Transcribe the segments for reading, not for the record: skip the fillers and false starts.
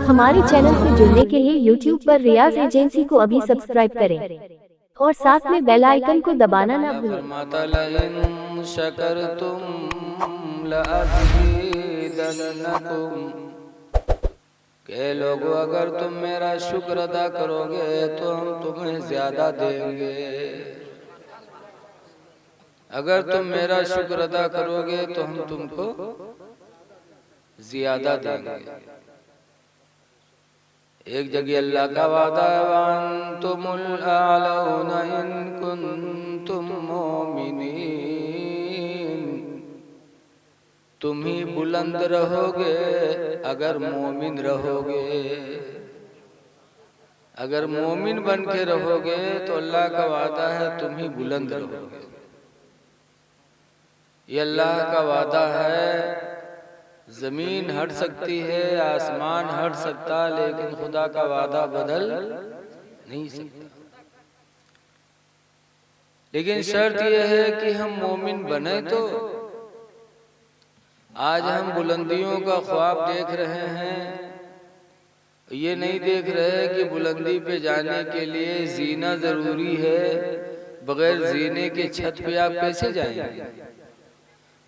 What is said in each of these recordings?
हमारे चैनल से जुड़ने के लिए YouTube पर रियाज एजेंसी को अभी सब्सक्राइब करें और साथ में बेल आइकन को दबाना ना भूलें। के लोगों अगर तुम मेरा शुक्र अदा करोगे तो हम तुम्हें ज्यादा देंगे। अगर तुम मेरा शुक्र अदा करोगे तो हम तुमको ज्यादा देंगे। एक जगह अल्लाह का वादा वअंतुमुल आलौना इन कुंतुम मोमिनीन, तुम ही बुलंद रहोगे अगर मोमिन रहोगे। अगर मोमिन बन के रहोगे तो अल्लाह का वादा है तुम ही बुलंद रहोगे। ये अल्लाह का वादा है। जमीन हट सकती है, आसमान हट सकता, लेकिन खुदा का वादा बदल नहीं सकता। लेकिन शर्त यह है कि हम मोमिन बने। तो आज हम बुलंदियों का ख्वाब देख रहे हैं, ये नहीं देख रहे कि बुलंदी पे जाने के लिए जीना जरूरी है। बगैर जीने के छत पे आप कैसे जाएंगे?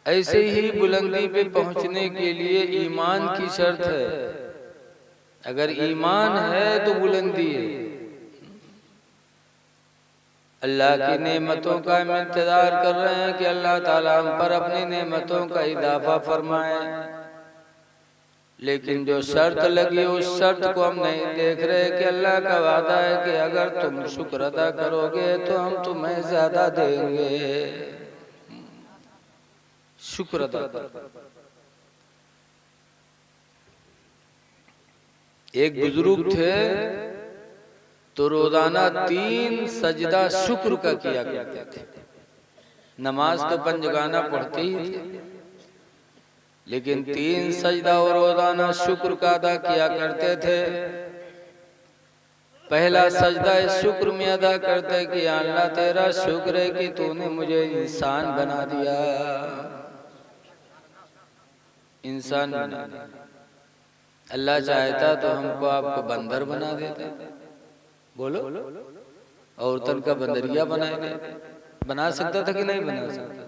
ऐसे ही बुलंदी पे पहुंचने के लिए ईमान की शर्त है। अगर ईमान है तो बुलंदी है। अल्लाह की नेमतों का हम इंतजार कर रहे हैं कि अल्लाह ताला हम पर अपनी नेमतों का इजाफा फरमाए, लेकिन जो शर्त लगी उस शर्त को हम नहीं देख रहे कि अल्लाह का वादा है कि अगर तुम शुक्र अदा करोगे तो हम तुम्हें ज्यादा देंगे। शुक्र अदा करो। एक बुजुर्ग थे तो रोजाना 3 सजदा शुक्र का किया करते थे। नमाज तो पंजगाना पढ़ते ही थे, लेकिन 3 सजदा और रोजाना शुक्र का अदा किया करते थे। पहला सजदा इस शुक्र में अदा करते कि अल्लाह तेरा शुक्र है कि तूने मुझे इंसान बना दिया। इंसान बना दिया। अल्लाह चाहता तो हमको आपको बंदर बना देता। बोलो, औरतन का बंदरिया बना सकता था कि नहीं बना सकता था?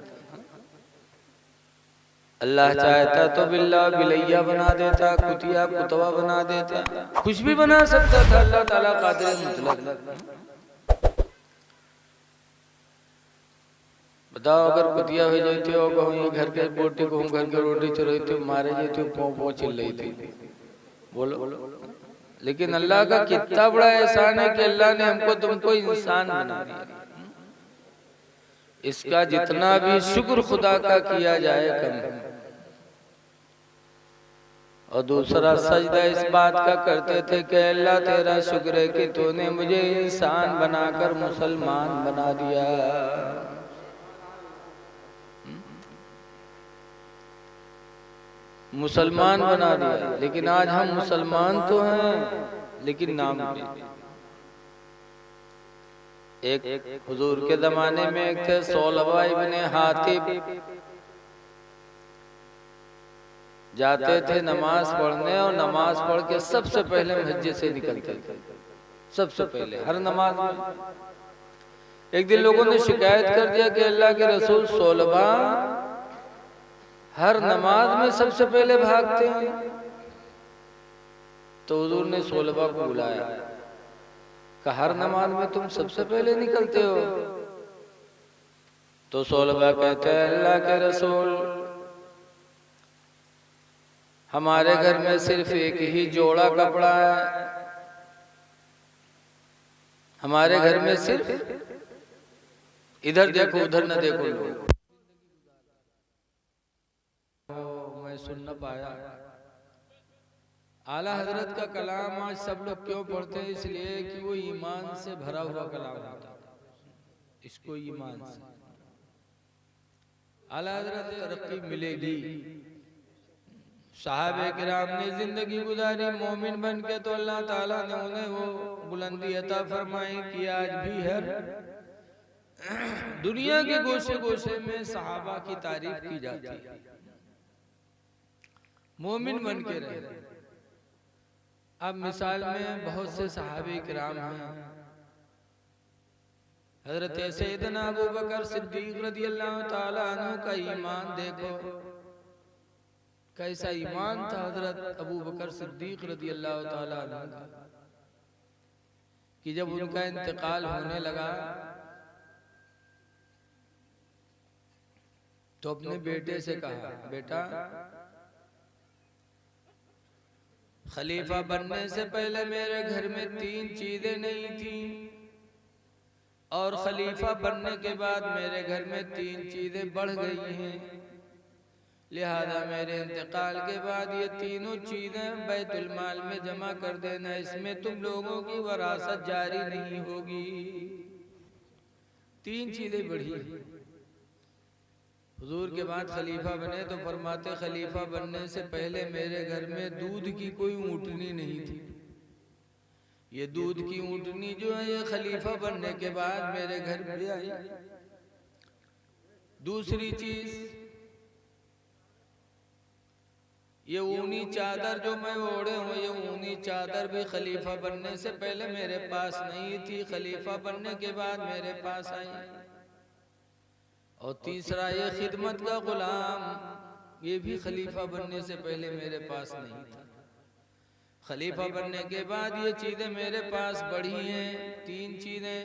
अल्लाह चाहता तो बिल्ला बिलैया बना देता, कुतिया कुतवा बना देता, कुछ भी बना सकता था। अल्लाह ताला कादिर मुतलक। बताओ, अगर कुतिया हो जाती हो कहूँ ये घर के बोटी को घर के रोटी चुराई थी, मारे जाती हो, पौ चिल रही थी। बोलो, लेकिन अल्लाह का कितना बड़ा एहसान है कि अल्लाह ने हमको तुमको इंसान बना दिया। इसका जितना भी शुक्र खुदा का किया जाए कम है। और दूसरा सजदा इस बात का करते थे कि अल्लाह तेरा शुक्र है कि तूने मुझे इंसान बनाकर मुसलमान बना दिया। मुसलमान बना दिया। लेकिन आज हम मुसलमान तो हैं, लेकिन नाम नहीं। एक हुजूर के जमाने में एक थे सौलबा इब्ने हातिब, जाते थे नमाज पढ़ने और नमाज पढ़ के सबसे पहले मस्जिद से निकलते थे। सबसे पहले हर नमाज में। एक दिन लोगों ने शिकायत कर दिया कि अल्लाह के रसूल सौलबा हर नमाज में सबसे पहले भागते हैं। तो हुजूर ने सौलबा को बुलाया, कहा हर नमाज में तुम सबसे पहले निकलते हो? तो सौलबा कहते हैं अल्लाह के रसूल हमारे घर में सिर्फ एक ही जोड़ा कपड़ा है। हमारे घर में सिर्फ, इधर देखो उधर न देखो। लोग मैं सुन न पाया। आला हजरत का कलाम आज सब लोग क्यों पढ़ते हैं? इसलिए कि वो ईमान से भरा हुआ कलाम होता है। इसको ईमान से आला हजरत तरक्की मिलेगी। साहबे किराम ने जिंदगी गुजारी मोमिन बन के, तो अल्लाह ताला ने उन्हें वो बुलंदी अता फरमाई कि आज भी हर दुनिया के गोशे गोशे में सहाबा की तारीफ की जाती है। मोमिन बन के रहे। अब मिसाल में बहुत से सहाबे किराम हैं। हजरत सैयदना अबू बकर सिद्दीक रदियल्लाहु ताला अन्हु का ईमान देखो, कैसा ईमान था हजरत अबू बकर सिद्दीक रदियल्लाहु ताला अन्हु का, कि जब उनका इंतकाल होने लगा तो अपने बेटे से कहा, बेटा खलीफा बनने से पहले मेरे घर में 3 चीजें नहीं थी, और खलीफा बनने के बाद मेरे घर में 3 चीजें बढ़ गई हैं, लिहाजा मेरे इंतकाल के बाद ये तीनों चीजें बैतुल माल में जमा कर देना, इसमें तुम लोगों की वरासत जारी नहीं होगी। 3 चीजें बढ़ी। हुजूर के बाद खलीफा बने तो फरमाते, खलीफा बनने से पहले मेरे घर में दूध की कोई ऊँटनी नहीं थी, ये दूध की ऊँटनी जो है ये खलीफा बनने के बाद मेरे घर में आई। दूसरी चीज, ये ऊनी चादर जो मैं ओढ़े हूँ, ये ऊनी चादर भी खलीफा बनने से पहले मेरे पास नहीं थी, खलीफा बनने के बाद मेरे पास आई। और तीसरा, ये खिदमत का गुलाम, ये भी खलीफा बनने से पहले मेरे पास नहीं था, खलीफा बनने के बाद ये चीजें मेरे पास बढ़ी हैं, 3 चीजें,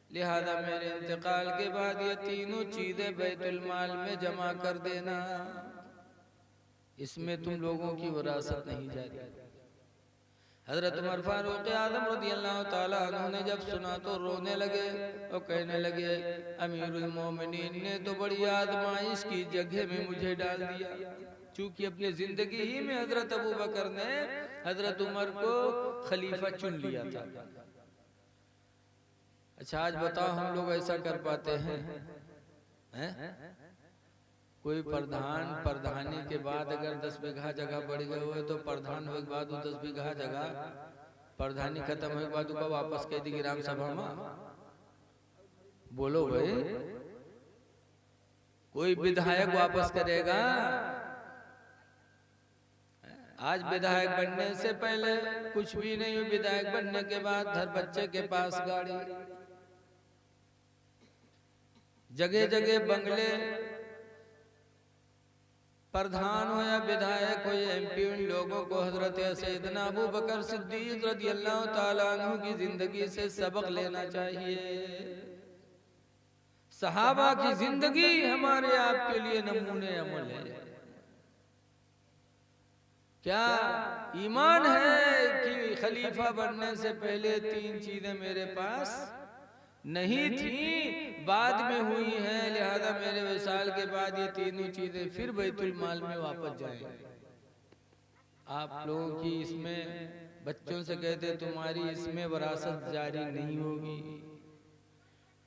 लिहाजा मेरे इंतकाल के बाद ये तीनों चीजें बैतुल माल में जमा कर देना, इसमें तुम लोगों की विरासत नहीं जाती। हजरत उमर फारूक आज़म रज़ियल्लाहु ताला अन्हु ने जब सुना तो रोने लगे और कहने लगे, अमीरुल मोमिनीन ने तो बड़ी आजमाइश की जगह में मुझे डाल दिया, चूंकि अपनी जिंदगी ही में हजरत अबू बकर ने हजरत उमर को खलीफा चुन लिया था। अच्छा आज बताओ हम लोग ऐसा कर पाते हैं? कोई प्रधानी के बाद अगर 10 बीघा जगह बढ़ गए हुए तो प्रधान हुए के बाद 10 बीघा जगह प्रधानी खत्म हुए के बाद का वापस कह दी ग्राम सभा में? बोलो भाई, कोई विधायक वापस करेगा? आज विधायक बनने से पहले कुछ भी नहीं, विधायक बनने के बाद हर बच्चे के पास गाड़ी, जगह जगह बंगले, प्रधान हो या विधायक हो या MP, उन लोगों को हजरत सैयदना अबू बकर सिद्दीक रज़ियल्लाहु ताला अन्हु की जिंदगी से सबक लेना चाहिए। सहाबा की जिंदगी हमारे आपके लिए नमूने अमल है। क्या ईमान है कि खलीफा बनने से पहले 3 चीजें मेरे पास नहीं थी, बाद में हुई हैं, लिहाजा मेरे विसाल के बाद ये तीनों चीजें फिर बैतुल माल में वापस जाएंगी। आप लोगों की इसमें बच्चों से कहते तुम्हारी इसमें वरासत जारी नहीं होगी,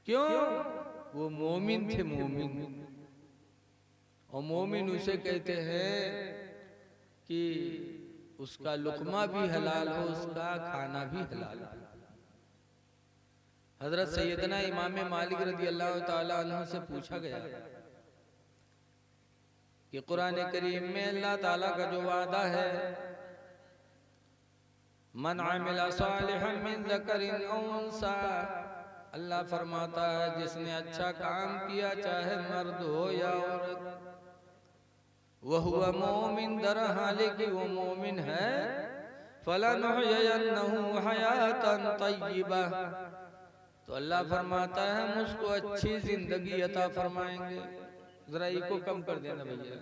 क्यों? वो मोमिन थे, मोमिन, और मोमिन उसे कहते हैं कि उसका लुकमा भी हलाल हो, उसका खाना भी हलाल हो। हजरत सैयदना इमाम मालिक रज़ियल्लाहु ताला अन्हु से पूछा गया कि कुरान करीम में अल्लाह ताला का जो वादा है, मन अमिला सालिहन मिन ज़करिन औ उन्सा, अल्लाह फरमाता है जिसने अच्छा काम किया, चाहे मर्द हो या औरत, वहुवा मोमिन, दर हाले कि वो मोमिन है, फलनुहयिन्नहु हयातन तय्यिबा, तो अल्लाह फरमाता है हम उसको अच्छी जिंदगी अता फरमाएंगे। जरा इको कम कर देना भैया।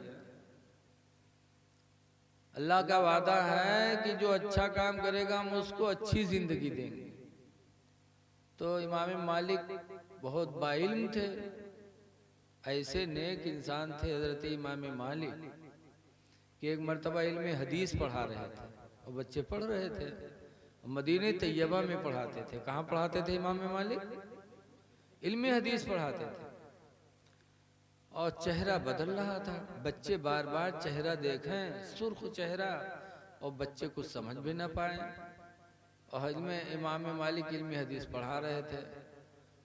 अल्लाह का वादा है कि जो अच्छा काम करेगा हम उसको अच्छी जिंदगी देंगे। तो इमाम मालिक बहुत बाइल्म थे, ऐसे नेक इंसान थे हजरत इमाम मालिक कि एक मर्तबा इल्म हदीस पढ़ा रहे थे और बच्चे पढ़ रहे थे, मदीने तैयबा में पढ़ाते थे। कहाँ पढ़ाते थे इमाम मालिक? इल्म हदीस पढ़ाते थे। और चेहरा बदल रहा था, बच्चे बार बार चेहरा देखें, सुर्ख चेहरा, और बच्चे कुछ समझ भी ना पाए। और हज में इमाम मालिक इल्म हदीस पढ़ा रहे थे।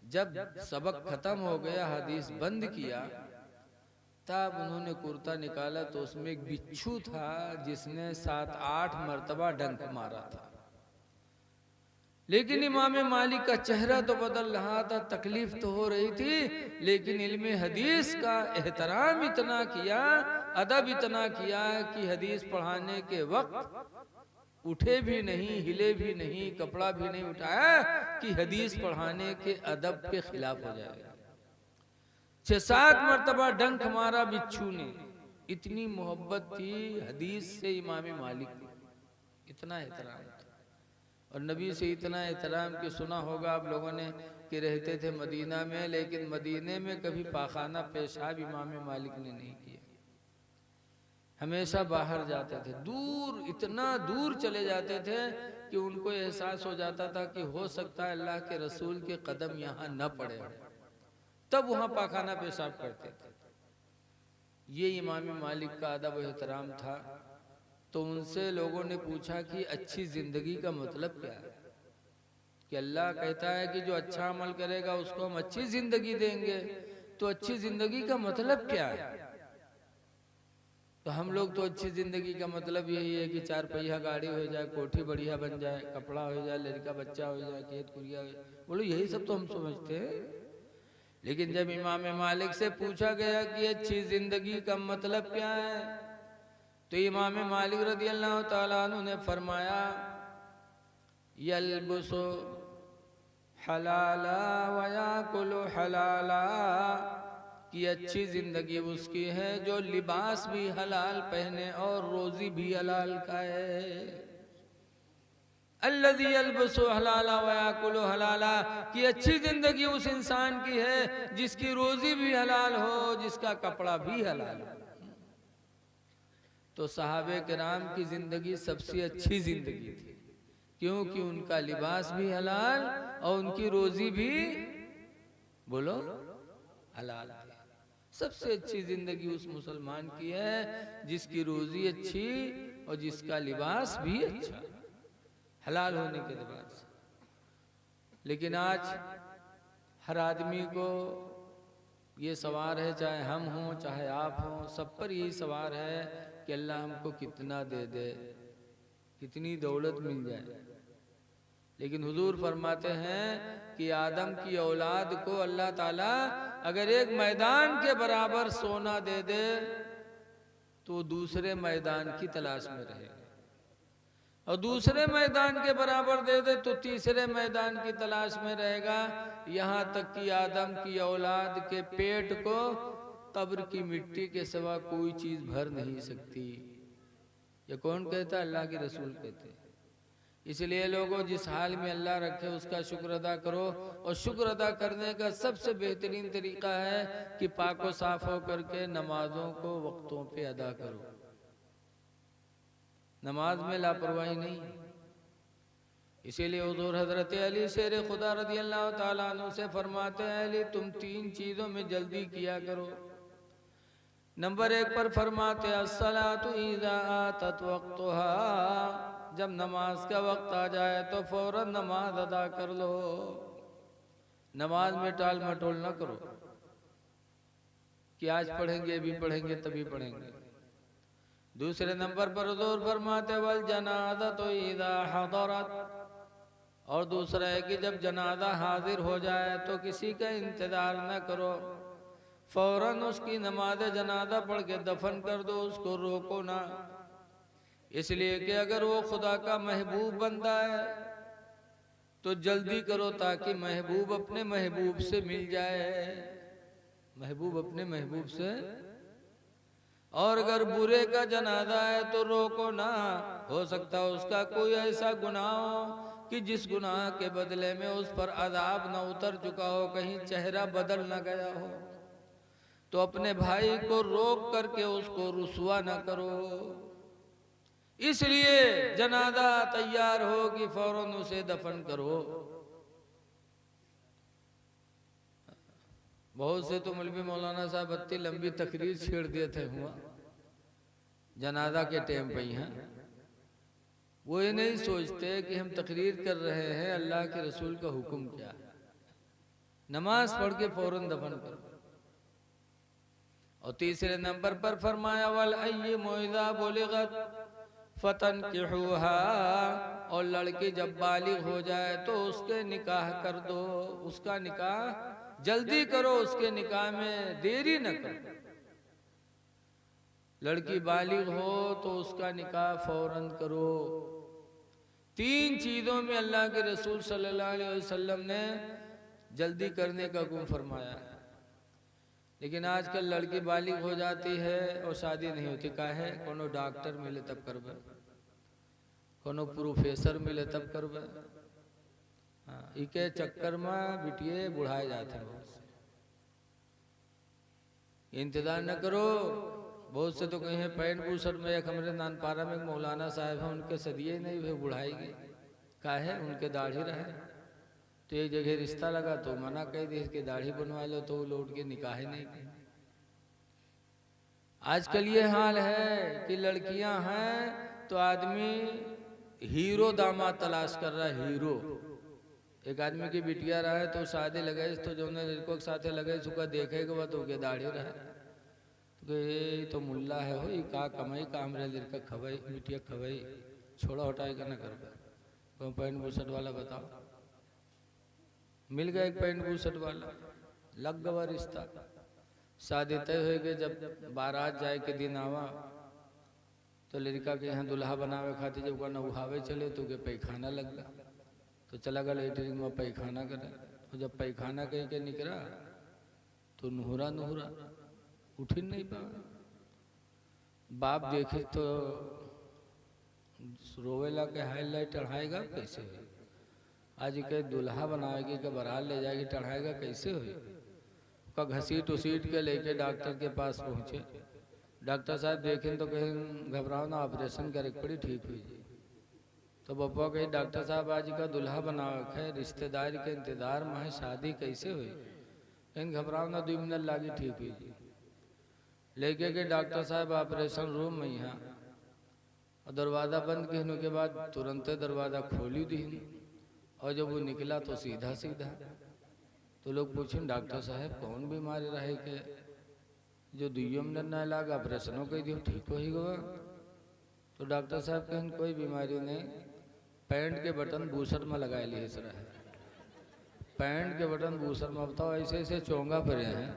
जब सबक खत्म हो गया, हदीस बंद किया, तब उन्होंने कुर्ता निकाला तो उसमें एक बिच्छू था जिसने 7-8 मर्तबा डंक मारा था। लेकिन इमाम मालिक का चेहरा तो बदल रहा था, तकलीफ तो हो रही थी, लेकिन इल्म हदीस का एहतराम इतना किया, अदब इतना किया कि हदीस पढ़ाने के वक्त उठे भी नहीं, हिले भी नहीं, कपड़ा भी नहीं उठाया कि हदीस पढ़ाने के अदब के खिलाफ हो जाएगा। 6-7 मर्तबा डंक मारा बिच्छू ने। इतनी मोहब्बत थी हदीस से इमाम मालिक को, इतना एहतराम था। और नबी से इतना एहतराम कि सुना होगा आप लोगों ने कि रहते थे मदीना में, लेकिन मदीने में कभी पाखाना पेशाब इमाम मालिक ने नहीं किया, हमेशा बाहर जाते थे, दूर, इतना दूर चले जाते थे कि उनको एहसास हो जाता था कि हो सकता है अल्लाह के रसूल के कदम यहाँ न पड़े, तब वहाँ पाखाना पेशाब करते थे। ये इमाम मालिक का अदब एहतराम था। तो उनसे लोगों ने पूछा कि अच्छी जिंदगी का मतलब क्या है, कि अल्लाह कहता है कि जो अच्छा अमल करेगा उसको हम अच्छी जिंदगी देंगे, तो अच्छी जिंदगी का मतलब क्या है? तो हम लोग तो अच्छी जिंदगी का मतलब यही है कि 4 पहिया गाड़ी हो जाए, कोठी बढ़िया बन जाए, कपड़ा हो जाए, लड़का बच्चा हो जाए, खेत कुरिया हो जाए, बोलो यही सब तो हम समझते हैं। लेकिन जब इमाम मालिक से पूछा गया कि अच्छी जिंदगी का मतलब क्या है, तो इमाम मालिक रज़ी अल्लाह ताला अन्हु ने फरमाया, यल्बसु हलाला व याकुलु हलाला, कि अच्छी जिंदगी उसकी है जो लिबास भी हलाल पहने और रोजी भी हलाल खाए। अल्लज़ी यल्बसु हलाला व याकुलु हलाला, कि अच्छी जिंदगी उस इंसान की है जिसकी रोजी भी हलाल हो, जिसका कपड़ा भी हलाल हो। तो सहाबे किराम की जिंदगी सबसे अच्छी जिंदगी थी, क्योंकि उनका लिबास भी हलाल और उनकी रोजी भी, बोलो, हलाल थी। सबसे अच्छी जिंदगी उस मुसलमान की है जिसकी रोजी अच्छी और जिसका लिबास भी अच्छा, हलाल होने के बाद से। लेकिन आज हर आदमी को ये सवार है, चाहे हम हों चाहे आप हों, सब पर यही सवार है कि अल्लाह हमको कितना दे दे, कितनी दौलत मिल जाए। लेकिन हुजूर फरमाते हैं कि आदम की औलाद को अल्लाह ताला अगर एक मैदान के बराबर सोना दे दे तो दूसरे मैदान की तलाश में रहेगा, और दूसरे मैदान के बराबर दे दे तो तीसरे मैदान की तलाश में रहेगा, यहाँ तक कि आदम की औलाद के पेट को कब्र की मिट्टी के सिवा कोई चीज भर नहीं सकती। ये कौन कहता है? अल्लाह के रसूल कहते हैं। इसलिए लोगों, जिस हाल में अल्लाह रखे उसका शुक्र अदा करो, और शुक्र अदा करने का सबसे बेहतरीन तरीका है कि पाको साफ हो करके नमाजों को वक्तों पे अदा करो। नमाज में लापरवाही नहीं। इसीलिए हुजूर हजरत अली शेर खुदा रज़ी अल्लाह ताला अन्हु से फरमाते हैं, अली तुम 3 चीजों में जल्दी किया करो। नंबर 1 पर फरमाते हैं, अस्सलातु इज़ा आतत वक्तुहा, जब नमाज का वक्त आ जाए तो फौरन नमाज अदा कर लो। नमाज में टाल मटोल न करो कि आज पढ़ेंगे, अभी पढ़ेंगे, तभी पढ़ेंगे। दूसरे नंबर पर हुजूर फरमाते, वल जनाज़तु इज़ा हदरत, और दूसरा है कि जब जनाजा हाजिर हो जाए तो किसी का इंतजार न करो, फौरन उसकी नमाज जनाजा पढ़ के दफन कर दो, उसको रोको ना। इसलिए कि अगर वो खुदा का महबूब बंदा है तो जल्दी करो ताकि महबूब अपने महबूब से मिल जाए, महबूब अपने महबूब से। और अगर बुरे का जनाजा है तो रोको ना, हो सकता है उसका कोई ऐसा गुनाह हो कि जिस गुनाह के बदले में उस पर अजाब न उतर चुका हो, कहीं चेहरा बदल न गया हो, तो अपने भाई को रोक करके उसको रुसवा न करो। इसलिए जनाजा तैयार हो कि फौरन उसे दफन करो। बहुत से तो मौलवी मौलाना साहब इतनी लंबी तकरीर छेड़ दिए थे हुआ जनाजा के टाइम पे ही हैं। वो ये नहीं सोचते कि हम तकरीर कर रहे हैं, अल्लाह के रसूल का हुक्म क्या है, नमाज पढ़ के फौरन दफन करो। और तीसरे नंबर पर फरमाया वल अय्यिमु इज़ा बुलिगत फतनकिहुहा, और लड़की जब बालिग हो जाए तो उसके निकाह कर दो, उसका निकाह जल्दी करो, उसके निकाह में देरी न करो। लड़की बालिग हो तो उसका निकाह फौरन करो। 3 चीजों में अल्लाह के रसूल सल्लल्लाहु अलैहि वसल्लम ने जल्दी करने का हुक्म फरमाया है। लेकिन आजकल लड़की बालिग हो जाती है और शादी नहीं होती। काहे? कोनो डॉक्टर मिले तब करबे, कोनो प्रोफेसर मिले तब करबे। हाँ, इके चक्कर में बिटिए बुढ़ाए जाते हैं। इंतजार न करो। बहुत से तो कहीं हैं पैंट बूसर में, एक हमारे नानपारा में एक मौलाना साहब हैं, उनके सदिए नहीं वे बुढ़ाएगी। काहे? उनके दाढ़ी रहे। तो एक जगह रिश्ता लगा तो मना कह दी इसकी दाढ़ी बनवा लो, तो वो लौट के निकाह ही नहीं की। आजकल ये हाल है कि लड़कियां हैं तो आदमी हीरो दामाद तलाश कर रहा है। हीरो एक आदमी की बिटिया रहा तो शादी लगे तो जो लड़कों के साथ लगे सुखा देखेगा वह तो दाढ़ी रहे तो ये तो मुल्ला है हो, का कमाई का हमरे लड़का खवाई बिटिया खवाई छोड़ा हटाई का ना कर तो पैंट बूसट वाला बताओ। मिल गया एक पैंट बूसट वाला, लग गवा रिश्ता। शादी तय हो गए। जब बारात जाए के दिन आवा तो लड़का के यहाँ दुल्हा बनावे खातिर जब नहावे चले तो के पैखाना लग गया। तो चला गया लेटरिन में पैखाना करे। तो जब पैखाना कहीं के निकला तो नुहरा नुहरा उठ ही नहीं पाया। बाप देखे तो रोवेला के हाईलाइट चढ़ाएगा कैसे हुई? आज के दुल्हा बनाएगी के बारात ले जाएगी चढ़ाएगा कैसे हुई? का घसीट उसीट के लेके डॉक्टर के पास पहुंचे। डॉक्टर साहब देखें तो कहीं घबराओ ना, ऑपरेशन करे पड़ी ठीक हुई। तो बप्पा कही डॉक्टर साहब आज का दुल्हा बनावे है, रिश्तेदार के इंतजार में है, शादी कैसे हुई? कहीं घबराओ ना, 2 मिनट लागी ठीक हुई। लेके गए डॉक्टर साहब ऑपरेशन रूम में यहाँ, और दरवाज़ा बंद कहने के बाद तुरंत दरवाज़ा खोली दी। और जब वो निकला तो सीधा सीधा तो लोग पूछें डॉक्टर साहब कौन बीमारी रहे के जो 2 मिनट न लगा ऑपरेशनों कह दियो ठीक हो ही गवा। तो डॉक्टर साहब कहें कोई बीमारी नहीं, पैंट के बटन बूसर में लगा लिए सर है। पैंट के बटन बूसर में बताओ ऐसे ऐसे चोंगा भरे हैं।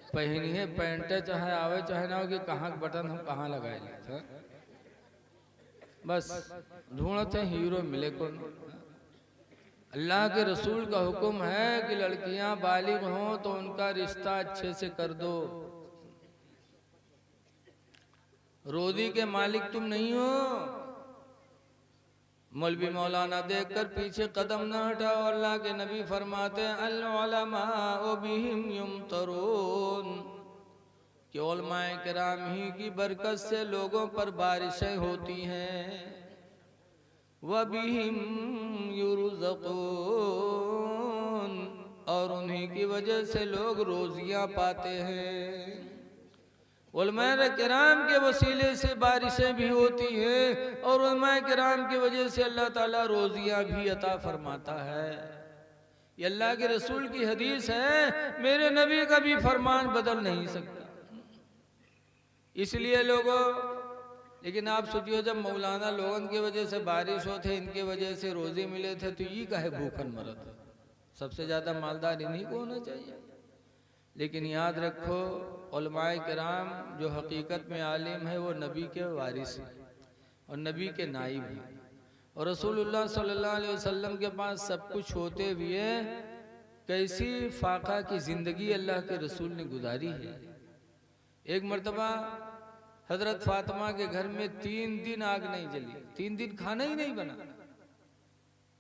पहनी है पैंट चाहे आवे चाहे ना हो कि कहाँ बटन हम कहाँ लगाए लिए। बस ढूंढते हीरो मिले कौन। अल्लाह के रसूल का हुक्म है कि लड़कियां बालिग हों तो उनका रिश्ता अच्छे से कर दो। रोजी के मालिक तुम नहीं हो। मौलवी मौलाना देखकर पीछे कदम न हटाओ। अल्लाह के नबी फरमाते हैं अल उलमाउ बिहिम युमतरून, कि उलमाए किराम ही की बरकत से लोगों पर बारिशें होती हैं। वबिहिम युरज़क़ून, और उन्हीं की वजह से लोग रोजियां पाते हैं। उलमाए किराम के वसीले से बारिशें भी होती हैं और उलमाए किराम की वजह से अल्लाह ताला रोजियां भी अता फरमाता है। ये अल्लाह के रसूल की हदीस है, मेरे नबी का भी फरमान बदल नहीं सकता। इसलिए लोगों, लेकिन आप सोचिए जब मौलाना लोगों की वजह से बारिश होते, इनके वजह से रोजे मिले थे, तो ये काहे भूखन मरत है? सबसे ज्यादा मालदार इन्हीं को होना चाहिए। लेकिन याद रखो उलमाए किराम जो हकीकत में आलिम है वो नबी के वारिस हैं और नबी के नाइब हैं। और रसूलुल्लाह सल्लल्लाहु अलैहि वसल्लम के पास सब कुछ होते हुए कैसी फाका की जिंदगी अल्लाह के रसूल ने गुजारी है। एक मर्तबा हजरत फातिमा के घर में 3 दिन आग नहीं जली, 3 दिन खाना ही नहीं बना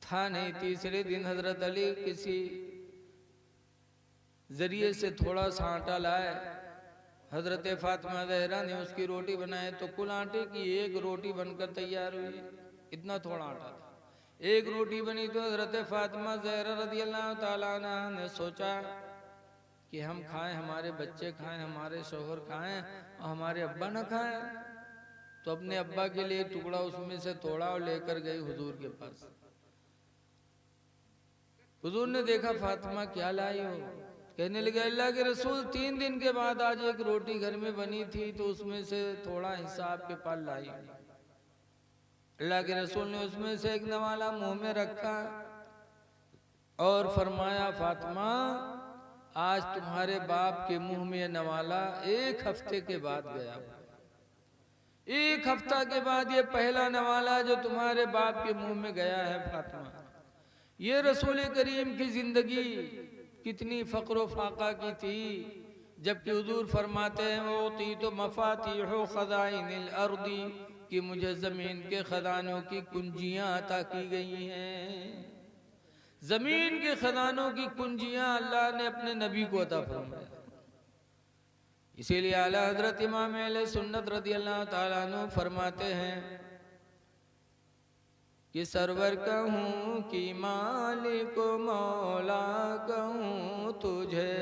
था नहीं। तीसरे दिन हजरत अली किसी जरिए से थोड़ा सा आटा लाए, हजरत फातिमा ज़हरा ने उसकी रोटी बनाई तो कुल आटे की 1 रोटी बनकर तैयार हुई। इतना थोड़ा आटा था, 1 रोटी बनी तो हजरत फातिमा ज़हरा रज़ियल्लाहु ताला अन्हा ने सोचा कि हम खाएं, हमारे बच्चे खाएं, हमारे शोहर खाएं और हमारे अब्बा न खाएं। तो अपने अब्बा के लिए टुकड़ा उसमें से तोड़ा और लेकर गई हुजूर के पास। हुजूर ने देखा फातिमा क्या लाई हो? कहने लगे अल्लाह के रसूल 3 दिन के बाद आज एक रोटी घर में बनी थी तो उसमें से थोड़ा हिस्सा आपके पास लाई। अल्लाह के रसूल ने उसमें से एक नवाला मुंह में रखा और फरमाया फातिमा आज तुम्हारे बाप के मुंह में नवाला 1 हफ्ते के बाद गया। 1 हफ्ता के बाद ये पहला नवाला जो तुम्हारे बाप के मुंह में गया है फातिमा। ये रसूल करीम की जिंदगी कितनी फक्र फाका की थी, जबकि हुजूर फरमाते हैं वो ती तो मफातिह खज़ाइनिल अर्दी कि मुझे ज़मीन के खजानों की कुंजियाँ अता की गई हैं। ज़मीन के खजानों की कुंजियाँ अल्लाह ने अपने नबी को अता फरमाया। इसीलिए आला हज़रत इमाम अहले सुन्नत रज़ियल्लाहु ताला अन्हु फरमाते हैं कि सरवर कहूँ कि मालिक मौला कहूँ तुझे,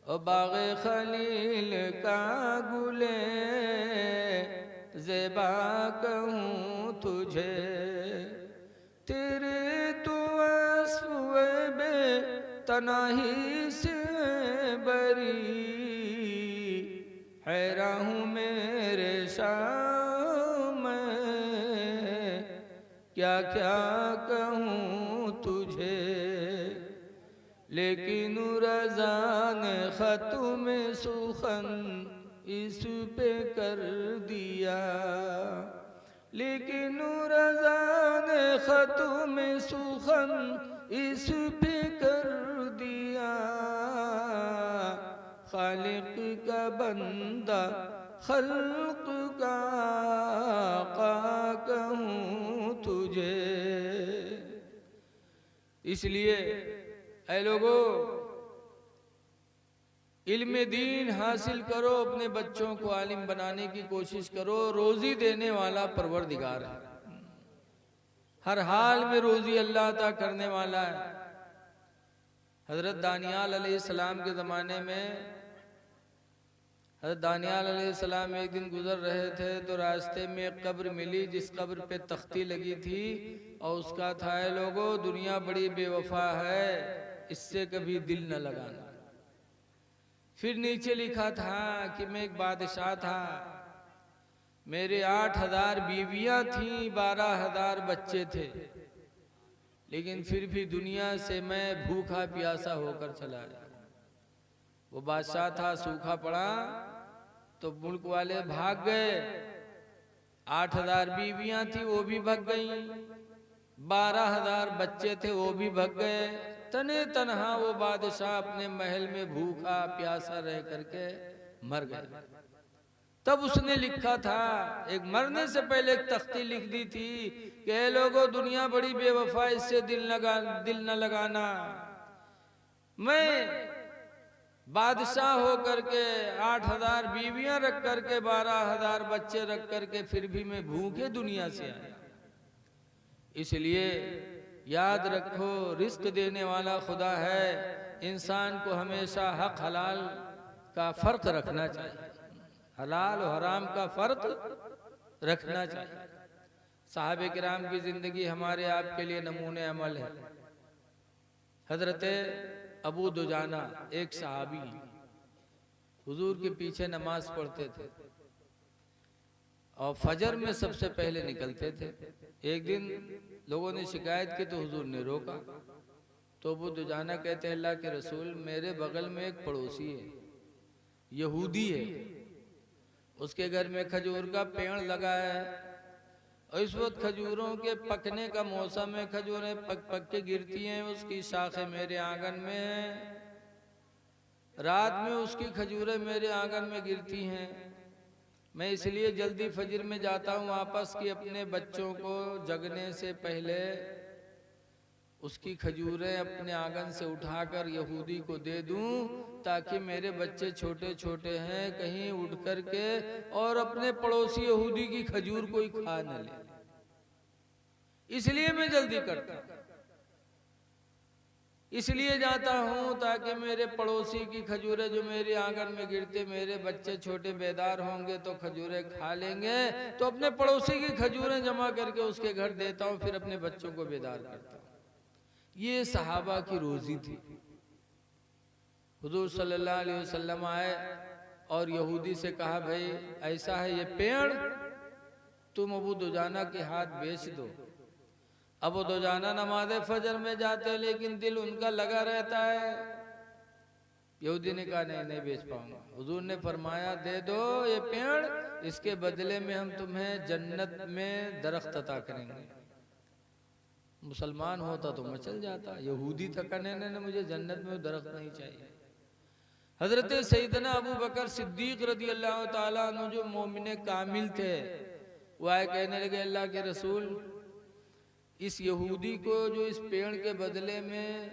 और बाग़े खलील का गुले ज़ेबा कहूँ तुझे। तेरे तो वस्फ़ बे तनाही से बरी, हैरान हूँ मेरे शाम में क्या क्या कहूँ तुझे। लेकिन रज़ा ने ख़त्म सुखन इस पे कर दिया, लेकिन रज़ा ने ख़त्म सुखन इस पे कर दिया। खालिक का बंदा खल्क का आका कहूँ तुझे। इसलिए ऐ लोगो इल्म दीन हासिल करो, अपने बच्चों को आलिम बनाने की कोशिश करो। रोजी देने वाला परवरदिगार है, हर हाल में रोजी अल्लाह अता करने वाला है। हजरत दानियाल अलैहिस्सलाम के ज़माने में हजरत दानियाल अलैहिस्सलाम एक दिन गुजर रहे थे तो रास्ते में एक कब्र मिली जिस कब्र पे तख्ती लगी थी और उसका था है लोगों दुनिया बड़ी बेवफा है, इससे कभी दिल न लगाना। फिर नीचे लिखा था कि मैं एक बादशाह था, मेरे 8000 बीवियां थीं, 12000 बच्चे थे, लेकिन फिर भी दुनिया से मैं भूखा प्यासा होकर चला गया। वो बादशाह था, सूखा पड़ा तो मुल्क वाले भाग गए। 8000 बीवियां थी वो भी भाग गईं, 12000 बच्चे थे वो भी भाग गए। तने तनहा वो बादशाह अपने महल में भूखा प्यासा रह करके मर गया। तब उसने लिखा था, एक मरने से पहले एक तख्ती लिख दी थी कि लोगों दुनिया बड़ी बेवफा, इससे दिल न लगाना। मैं बादशाह हो करके 8000 बीवियां रख करके 12000 बच्चे रख करके फिर भी मैं भूखे दुनिया से आया। इसलिए याद रखो रिस्क देने वाला खुदा है, इंसान को हमेशा हक हलाल का फर्क रखना चाहिए, हलाल और हराम का फर्क रखना चाहिए। साहबे किराम की जिंदगी हमारे आपके लिए नमूने अमल है। हजरत अबू दुजाना एक सहाबी हुजूर के पीछे नमाज पढ़ते थे और फजर में सबसे पहले निकलते थे। एक दिन लोगों ने शिकायत की तो हुजूर ने रोका, तो अबू दुजाना कहते हैं अल्लाह के रसूल मेरे बगल में एक पड़ोसी है, यहूदी है, उसके घर में खजूर का पेड़ लगा है और इस वक्त खजूरों के पकने का मौसम है, खजूरें पक के गिरती हैं, उसकी शाखें मेरे आंगन में हैं, रात में उसकी खजूरें मेरे आंगन में गिरती हैं। मैं इसलिए जल्दी फजर में जाता हूँ वापस कि अपने बच्चों को जगने से पहले उसकी खजूरें अपने आंगन से उठाकर यहूदी को दे दूं, ताकि मेरे बच्चे छोटे छोटे हैं कहीं उठ कर के और अपने पड़ोसी यहूदी की खजूर कोई खा न ले। इसलिए मैं जल्दी करता हूं, इसलिए जाता हूं ताकि मेरे पड़ोसी की खजूरें जो मेरे आंगन में गिरते, मेरे बच्चे छोटे बेदार होंगे तो खजूरें खा लेंगे, तो अपने पड़ोसी की खजूरें जमा करके उसके घर देता हूं, फिर अपने बच्चों को बेदार करता हूं। ये सहाबा की रोजी थी। हुजूर सल्लल्लाहु अलैहि वसल्लम आए और यहूदी से कहा, भाई ऐसा है ये पेड़ तुम अबू दुजाना के हाथ बेच दो। अबू दुजाना नमाज फजर में जाते हैं लेकिन दिल उनका लगा रहता है। यहूदी ने कहा नहीं बेच पाऊंगा। हुजूर ने फरमाया दे दो ये पेड़, इसके बदले में हम तुम्हें जन्नत में दरख्त अता करेंगे। मुसलमान होता तो मचल जाता, यहूदी था कहने ने मुझे जन्नत में दरख्त नहीं चाहिए। हजरत सैयदना अबू बकर सिद्दीक रदी अल्लाह ताला अन्हु जो मोमिन कामिल थे, वो आए कहने लगे अल्लाह के रसूल, इस यहूदी को जो इस पेड़ के बदले में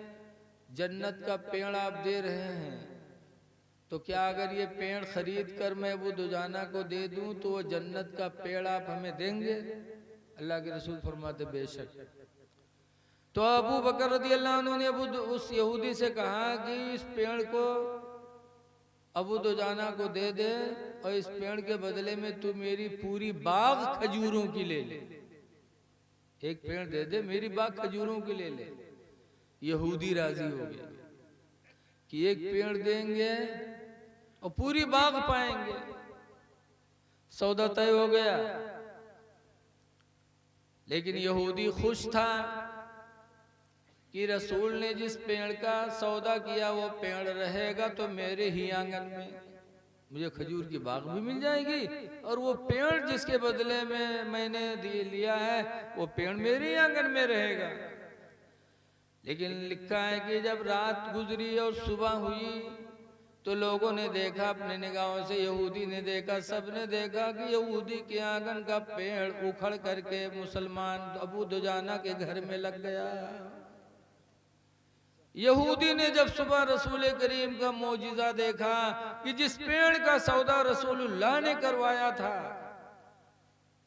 जन्नत का पेड़ आप दे रहे हैं, तो क्या अगर ये पेड़ खरीद कर मैं अबू दुजाना को दे दूं तो वो जन्नत का पेड़ आप हमें देंगे? अल्लाह के रसूल फरमाते बेशक। तो अबू बकर रदी अल्लाह अन्हु ने उस यहूदी से कहा कि इस पेड़ को अबू दुजाना को दे दे और इस पेड़ के बदले में तू मेरी पूरी बाग खजूरों की ले ले। एक पेड़ दे दे, मेरी बाग खजूरों की ले ले। यहूदी राजी हो गया कि एक पेड़ देंगे और पूरी बाग पाएंगे। सौदा तय हो गया। लेकिन यहूदी खुश था कि रसूल ने जिस पेड़ का सौदा किया वो पेड़ रहेगा तो मेरे ही आंगन में, मुझे खजूर की बाग भी मिल जाएगी और वो पेड़ जिसके बदले में मैंने लिया है वो पेड़ मेरे ही आंगन में रहेगा। लेकिन लिखा है कि जब रात गुजरी और सुबह हुई तो लोगों ने देखा अपने निगाहों से, यहूदी ने देखा, सबने देखा कि यहूदी के आंगन का पेड़ उखड़ करके मुसलमान अबू दुजाना के घर में लग गया। यहूदी ने जब सुबह रसूल करीम का मौजिज़ा देखा कि जिस पेड़ का सौदा रसूलुल्लाह ने करवाया था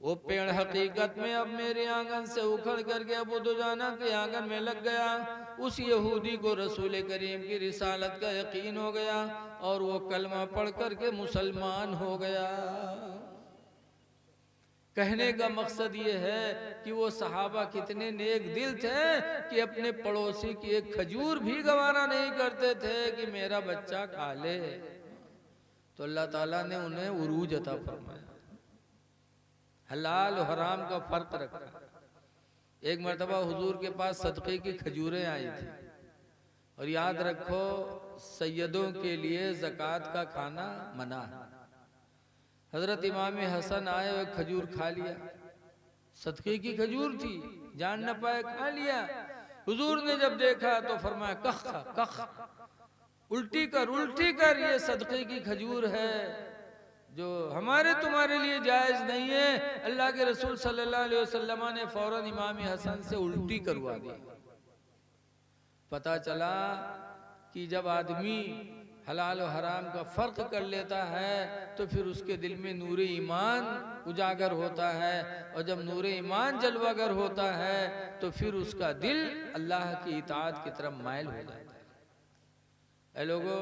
वो पेड़ हकीकत में अब मेरे आंगन से उखड़ करके अबू दुजाना के आंगन में लग गया, उस यहूदी को रसूल करीम की रिसालत का यकीन हो गया और वो कलमा पढ़ करके मुसलमान हो गया। कहने का मकसद ये है कि वो सहाबा कितने नेक दिल थे कि अपने पड़ोसी की एक खजूर भी गवारा नहीं करते थे कि मेरा बच्चा खा ले। तो अल्लाह ताला ने उन्हें उरूज अता फरमाया, हलाल और हराम का फर्क रखा। एक मरतबा हुजूर के पास सदक़े की खजूरें आई थी और याद रखो सैयदों के लिए ज़कात का खाना मना है। हजरत इमाम हसन आए और खजूर खा लिया, सदक़े की खजूर थी, जान न पाए खा लिया। हुजूर ने जब देखा तो फरमाया कख कख, उल्टी कर, ये सदक़े की खजूर है जो हमारे तुम्हारे लिए जायज नहीं है। अल्लाह के रसूल सल्लल्लाहु अलैहि वसल्लम ने फौरन इमाम हसन से उल्टी करवा दी। पता चला कि जब आदमी हलाल और हराम का फर्क कर लेता है तो फिर उसके दिल में नूर ईमान उजागर होता है और जब नूर ईमान जलवागर होता है तो फिर उसका दिल अल्लाह की इताअत की तरफ माइल हो जाता है। ऐ लोगों,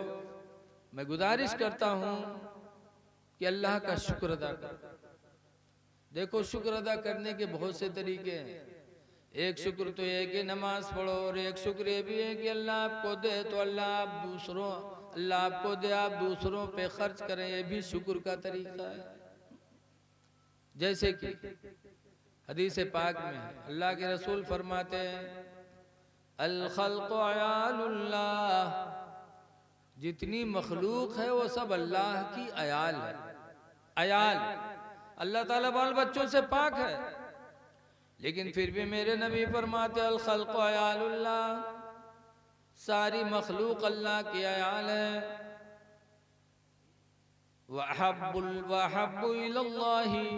मैं गुजारिश करता हूँ कि अल्लाह का शुक्र अदा करो। देखो, शुक्र अदा करने के बहुत से तरीके हैं। एक शुक्र तो ये कि नमाज पढ़ो और एक शुक्र ये भी है कि अल्लाह आपको दे तो अल्लाह आपको दे, आप दूसरों पे खर्च करें, ये भी शुक्र का तरीका है। जैसे कि हदीस पाक में अल्लाह के रसूल फरमाते हैं अल खल्क़ु अयालुल्लाह, जितनी मखलूक है वो सब अल्लाह की अयाल है। अयाल, अल्लाह ताला बाल बच्चों से पाक है, लेकिन फिर भी मेरे नबी फरमाते अल खल्क़ु अयालुल्लाह, सारी मखलूक अल्लाह की अयाल है। वहब्बु इलल्लाहि,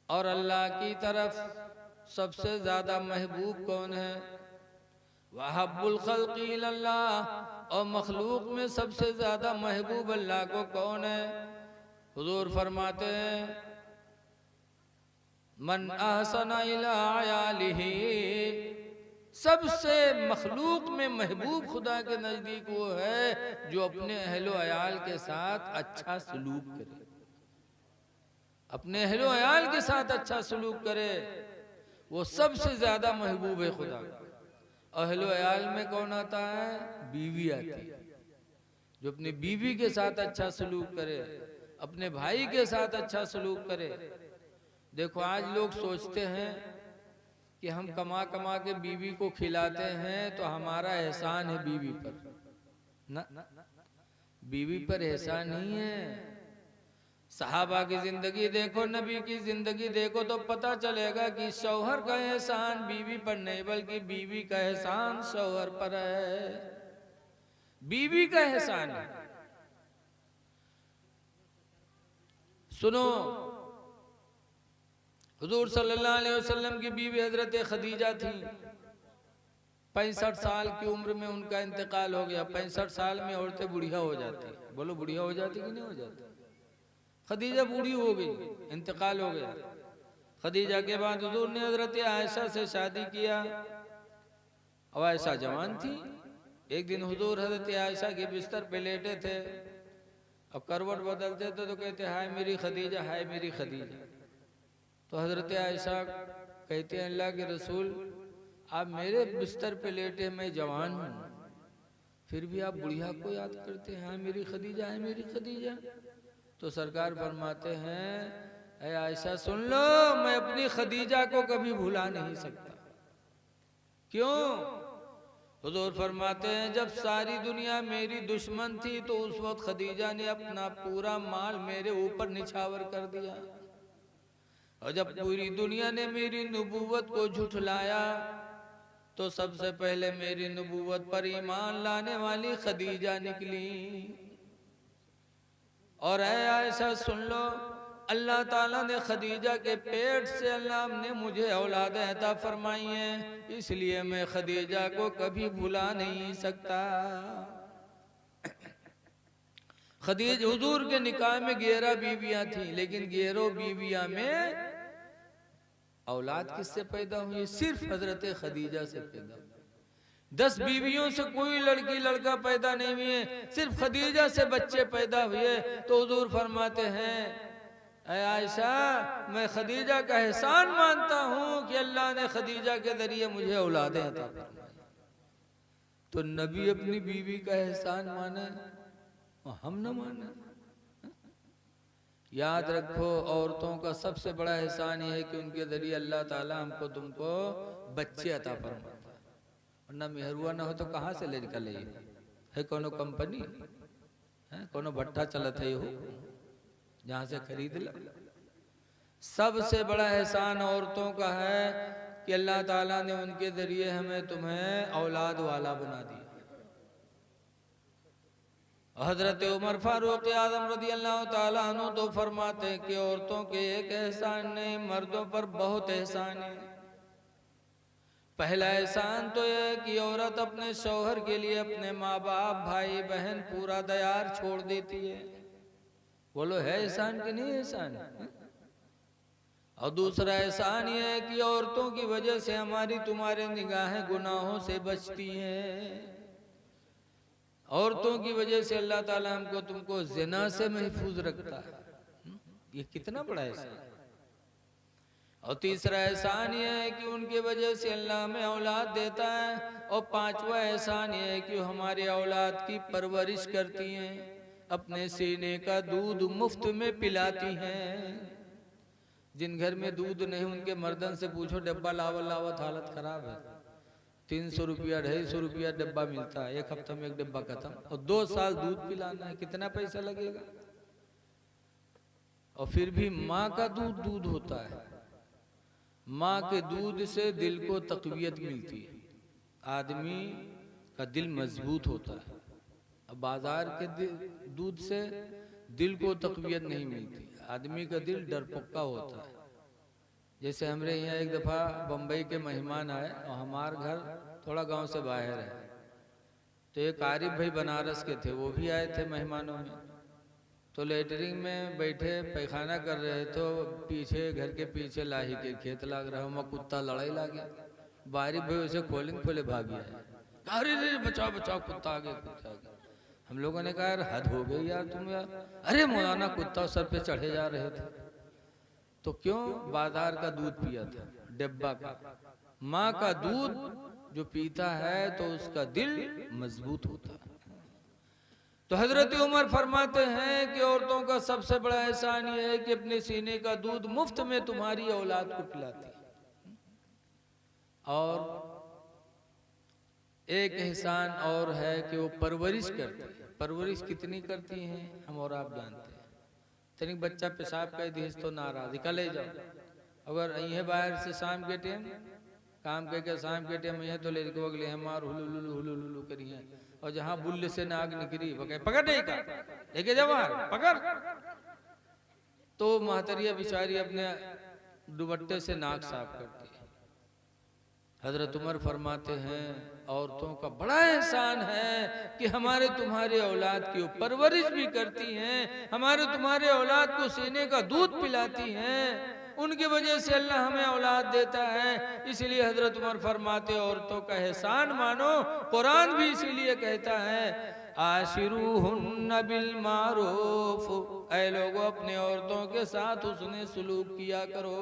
और अल्लाह की तरफ सबसे ज्यादा महबूब कौन है? वहब्बुल खल्क़ि इलल्लाह, और मखलूक में सबसे ज्यादा महबूब अल्लाह को कौन है? हुजूर फरमाते हैं मन अहसना इला अयालिही, सबसे मखलूक में महबूब खुदा के नजदीक वो है जो अपने अहलो अयाल के साथ अच्छा सलूक करे, अपने अहलो अयाल के साथ अच्छा सलूक करे, वो सबसे ज्यादा महबूब है खुदा। अहलो अयाल में कौन आता है? बीवी आती है। जो अपनी बीवी के साथ अच्छा सलूक करे, अपने भाई के साथ अच्छा सलूक करे। देखो आज लोग सोचते हैं कि हम कमा कमा के बीवी को खिलाते हैं तो हमारा एहसान है बीवी पर। ना, बीवी पर एहसान नहीं है। सहाबा की जिंदगी देखो, नबी की जिंदगी देखो तो पता चलेगा कि शौहर का एहसान बीवी पर नहीं, बल्कि बीवी का एहसान शौहर पर है। बीवी का एहसान है। सुनो, हुजूर सल्लल्लाहु अलैहि वसल्लम की बीवी हजरत खदीजा थी। 65 साल की उम्र में उनका इंतकाल हो गया। 65 साल में औरतें बुढ़िया हो जाती। बोलो बुढ़िया हो जाती कि नहीं हो जाती? खदीजा बूढ़ी हो गई, इंतकाल हो गया। खदीजा के बाद हुजूर ने हजरत आयशा से शादी किया। अब आयशा जवान थी। एक दिन हुजूर हजरत आयशा के बिस्तर पे लेटे थे। अब करवट बदलते थे तो कहते हाय मेरी खदीजा, हाय मेरी खदीजा। तो हजरत आयशा कहते हैं अल्लाह के रसूल, आप मेरे बिस्तर पे लेटे, मैं जवान हूँ, फिर भी आप बुढ़िया को याद करते हैं, हाय मेरी खदीजा, हाय मेरी खदीजा। तो सरकार फरमाते हैं, ऐ आयशा सुन लो, मैं अपनी खदीजा को कभी भुला नहीं सकता। क्यों? हुजूर फरमाते हैं, जब सारी दुनिया मेरी दुश्मन थी तो उस वक्त खदीजा ने अपना पूरा माल मेरे ऊपर निछावर कर दिया, और जब पूरी दुनिया ने मेरी नबूवत को झुठलाया तो सबसे पहले मेरी नबूवत पर ईमान लाने वाली खदीजा निकली। और ऐ आयशा सुन लो, अल्लाह ताला ने खदीजा के पेट से अल्लाह ने मुझे औलाद अता फरमाई है, इसलिए मैं खदीजा को कभी भुला नहीं सकता। खदीजा हुजूर के निकाह में 11 बीवियां थी, लेकिन 11 बीवियां में औलाद किससे पैदा हुई? सिर्फ हजरत खदीजा से पैदा हुई। 10 बीवियों से कोई लड़की लड़का पैदा नहीं हुए, सिर्फ खदीजा से बच्चे पैदा हुए। तो हुजूर फरमाते हैं, ऐ आयशा, मैं खदीजा का एहसान मानता हूँ कि अल्लाह ने खदीजा के जरिए मुझे औलादें अता फरमाई। तो नबी अपनी बीवी का एहसान माने और हम न माने? याद रखो, औरतों का सबसे बड़ा एहसान यह है कि उनके जरिए अल्लाह ताला हमको तुमको बच्चे अता फरमाता है। वरना मेहरुआ ना हो तो कहाँ से ले निकले? है कोनो कंपनी है, कोनो भट्टा चलत है हो जहाँ से खरीद ला? सबसे बड़ा एहसान औरतों का है कि अल्लाह ताला ने उनके जरिए हमें तुम्हें औलाद वाला बना दिया। हजरत उमर फारूक आजम रदी अल्लाह ताला अन्हु तो फरमाते हैं कि औरतों के एक एहसान नहीं, मर्दों पर बहुत एहसान है। पहला एहसान तो यह है कि औरत अपने शौहर के लिए अपने माँ बाप, भाई बहन पूरा दयार छोड़ देती है। बोलो है एहसान कि नहीं एहसान? और दूसरा एहसान यह है कि औरतों की वजह से हमारी तुम्हारे निगाहें गुनाहों से बचती हैं। औरतों की वजह से अल्लाह ताला हमको तुमको ज़िना से महफूज रखता है। ये कितना बड़ा एहसान। और तीसरा एहसान ये है कि उनके वजह से अल्लाह हमें औलाद देता है। और पांचवा एहसान ये है कि हमारे औलाद की परवरिश करती हैं, अपने सीने का दूध मुफ्त में पिलाती हैं। जिन घर में दूध नहीं उनके मर्दन से पूछो, डब्बा लावत लावत हालत खराब है। 300 रुपया 250 रुपया डब्बा मिलता है, एक हफ्ते में एक डब्बा खत्म, और 2 साल दूध पिलाना है, कितना पैसा लगेगा? और फिर भी माँ का दूध दूध होता है। माँ के दूध से दिल को तक़वियत मिलती है, आदमी का दिल मजबूत होता है। अब बाजार के दूध से दिल को तक़वियत नहीं मिलती, आदमी का दिल डरपोका होता है। जैसे हमारे यहाँ एक दफ़ा बम्बई के मेहमान आए और हमारे घर थोड़ा गांव से बाहर है, तो एक आरिफ भाई बनारस के थे, वो भी आए थे मेहमानों में। तो लेटरिंग में बैठे पैखाना कर रहे तो पीछे घर के पीछे लाही के खेत लग रहा है, वहाँ कुत्ता लड़ाई लगे। आरिफ भाई उसे खोले भाग गया, अरे बचाओ बचाओ कुत्ता आ गया, कुत्ता आ गया। हम लोगों ने कहा यार हद हो गई यार तुम यार, अरे मौलाना कुत्ता सर पे चढ़े जा रहे थे। तो क्यों? बाजार का दूध पिया था, डिब्बा का। माँ का दूध जो पीता है तो उसका दिल मजबूत होता है। तो हजरत उमर फरमाते हैं कि औरतों का सबसे बड़ा एहसान यह है कि अपने सीने का दूध मुफ्त में तुम्हारी औलाद को पिलाती है। और एक एहसान और है कि वो परवरिश करती है। परवरिश कितनी करती हैं हम और आप जानते हैं। तनिक बच्चा पेशाब का देश तो नाराज निकले जाओ, अगर यह बाहर से शाम के टाइम काम करके शाम के टाइम यह तो ले अगले हमार हुलू हुलू हुलू करी है, और जहाँ बुल्ले से नाग निकली पकड़ नहीं का लेके जाओ पकड़, तो महतरिया बिचारी अपने दुपट्टे से नाक साफ करती है। हजरत उमर फरमाते हैं औरतों का बड़ा एहसान है कि हमारे तुम्हारे औलाद की परवरिश भी करती हैं, हमारे तुम्हारे औलाद को सीने का दूध पिलाती हैं, उनकी वजह से अल्लाह हमें औलाद देता है। इसलिए हजरत उमर फरमाते औरतों का एहसान मानो। कुरान भी इसीलिए कहता है आशिरूहुन्ना बिल मारूफ, ऐ लोगों अपने औरतों के साथ उसने सुलूक किया करो,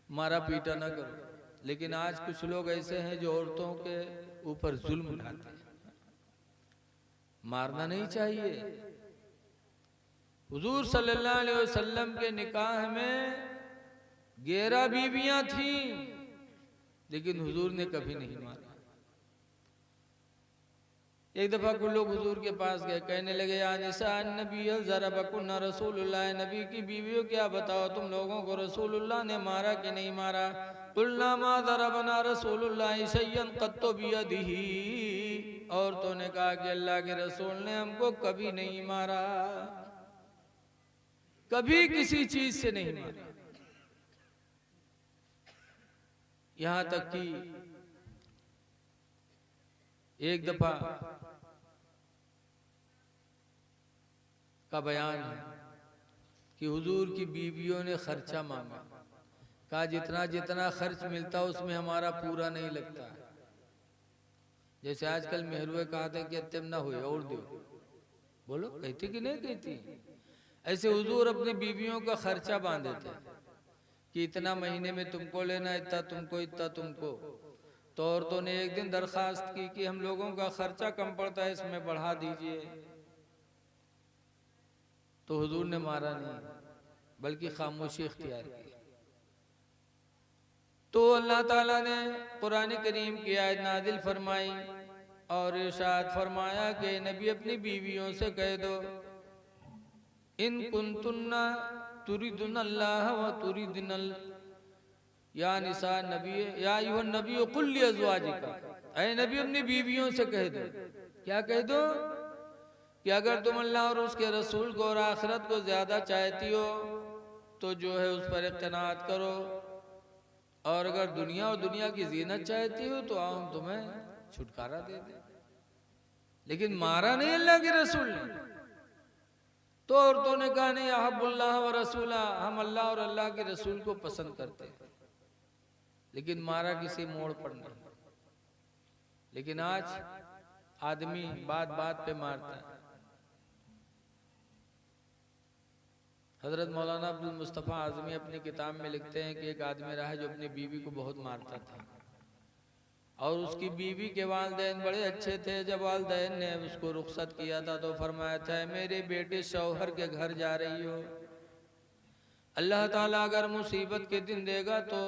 मारा पीटा ना करो। लेकिन आज कुछ लोग ऐसे हैं जो औरतों के ऊपर जुल्म ढाते हैं। मारना नहीं चाहिए। हुजूर सल्लल्लाहु अलैहि वसल्लम के निकाह में 11 बीवियां थीं, लेकिन हुजूर ने कभी नहीं मारा। एक दफा कुछ लोग हुजूर के पास गए, कहने लगे या निसा नबी ज़रबकुन्ना रसूलुल्लाह, नबी की बीवियों क्या बताओ तुम लोगों को रसूलुल्लाह ने मारा कि नहीं मारा। कुल्ना मा ज़रबना रसूलुल्लाह शय्यन क़त्तु बियदिही, औरतों ने कहा कि अल्लाह के रसूल ने हमको कभी नहीं मारा, कभी किसी चीज से नहीं मारा। यहां तक कि एक दफा का बयान है कि हुजूर की बीवियों ने खर्चा मांगा, कहा जितना जितना खर्च मिलता उसमें हमारा पूरा नहीं लगता। जैसे आजकल मेहरुए कहते हैं कि अत्यम ना हुए और दो, बोलो कहती कि नहीं कहती। ऐसे हुजूर अपनी बीवियों का खर्चा बांध देते कि इतना महीने में तुमको लेना, इतना तुमको, इतना तुमको। तो औरतों ने एक दिन दरखास्त की कि हम लोगों का खर्चा कम पड़ता है, इसमें बढ़ा दीजिए। तो हुजूर ने मारा नहीं, बल्कि खामोशी इख्तियार की। तो अल्लाह ताला ने कुरान करीम की आयत नाजिल फरमाई और इरशाद फरमाया कि नबी अपनी बीवियों से कह दो इन कुंतुन्ना तुरिदुनल्लाह व तुरिदुनल या निसा नबी या अय्युहन नबी कुल लिअज़वाजिका, ऐ नबी अपनी बीवियों से कह दो। क्या कह दो कि अगर तुम अल्लाह और उसके रसूल को और आखिरत को ज्यादा चाहती हो तो जो है उस पर इक़्तिनात करो, और अगर दुनिया और दुनिया की जीनत चाहती हो तो आओ हम तुम्हें छुटकारा दे दें। लेकिन मारा नहीं अल्लाह के रसूल ने। तो औरतों ने कहा नहीं अहब्बुल्लाह व रसूला, हम अल्लाह और अल्लाह के रसूल को पसंद करते हैं, लेकिन मारा किसी मोड़ पर नहीं। लेकिन आज आदमी बात बात पे मारता है। हजरत मौलाना अब्दुल मुस्तफ़ा आज़मी अपनी किताब में लिखते हैं कि एक आदमी रहा जो अपनी बीवी को बहुत मारता था, और उसकी बीवी के वालिदैन बड़े अच्छे थे। जब वालिदैन ने उसको रुखसत किया था तो फरमाया था मेरे बेटे शौहर के घर जा रही हो, अल्लाह ताला अगर मुसीबत के दिन देगा तो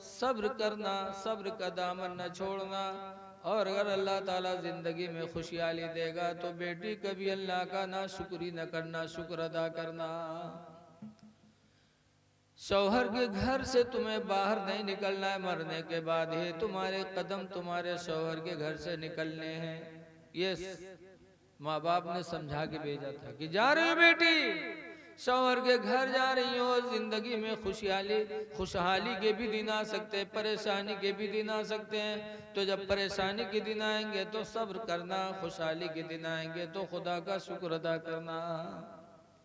सब्र करना, सब्र का दामन न छोड़ना, और अगर अल्लाह ताला जिंदगी में खुशहाली देगा तो बेटी कभी अल्लाह का ना शुक्री न करना, शुक्र अदा करना। शौहर के घर से तुम्हें बाहर नहीं निकलना है, मरने के बाद ही तुम्हारे कदम तुम्हारे शौहर के घर से निकलने हैं। ये माँ बाप ने समझा के भेजा था कि जा रही हो बेटी, शौहर के घर जा रही हो, जिंदगी में खुशहाली के भी दिन आ सकते हैं, परेशानी के भी दिन आ सकते हैं। तो जब परेशानी के दिन आएंगे तो सब्र करना, खुशहाली के दिन आएंगे तो खुदा का शुक्र अदा करना।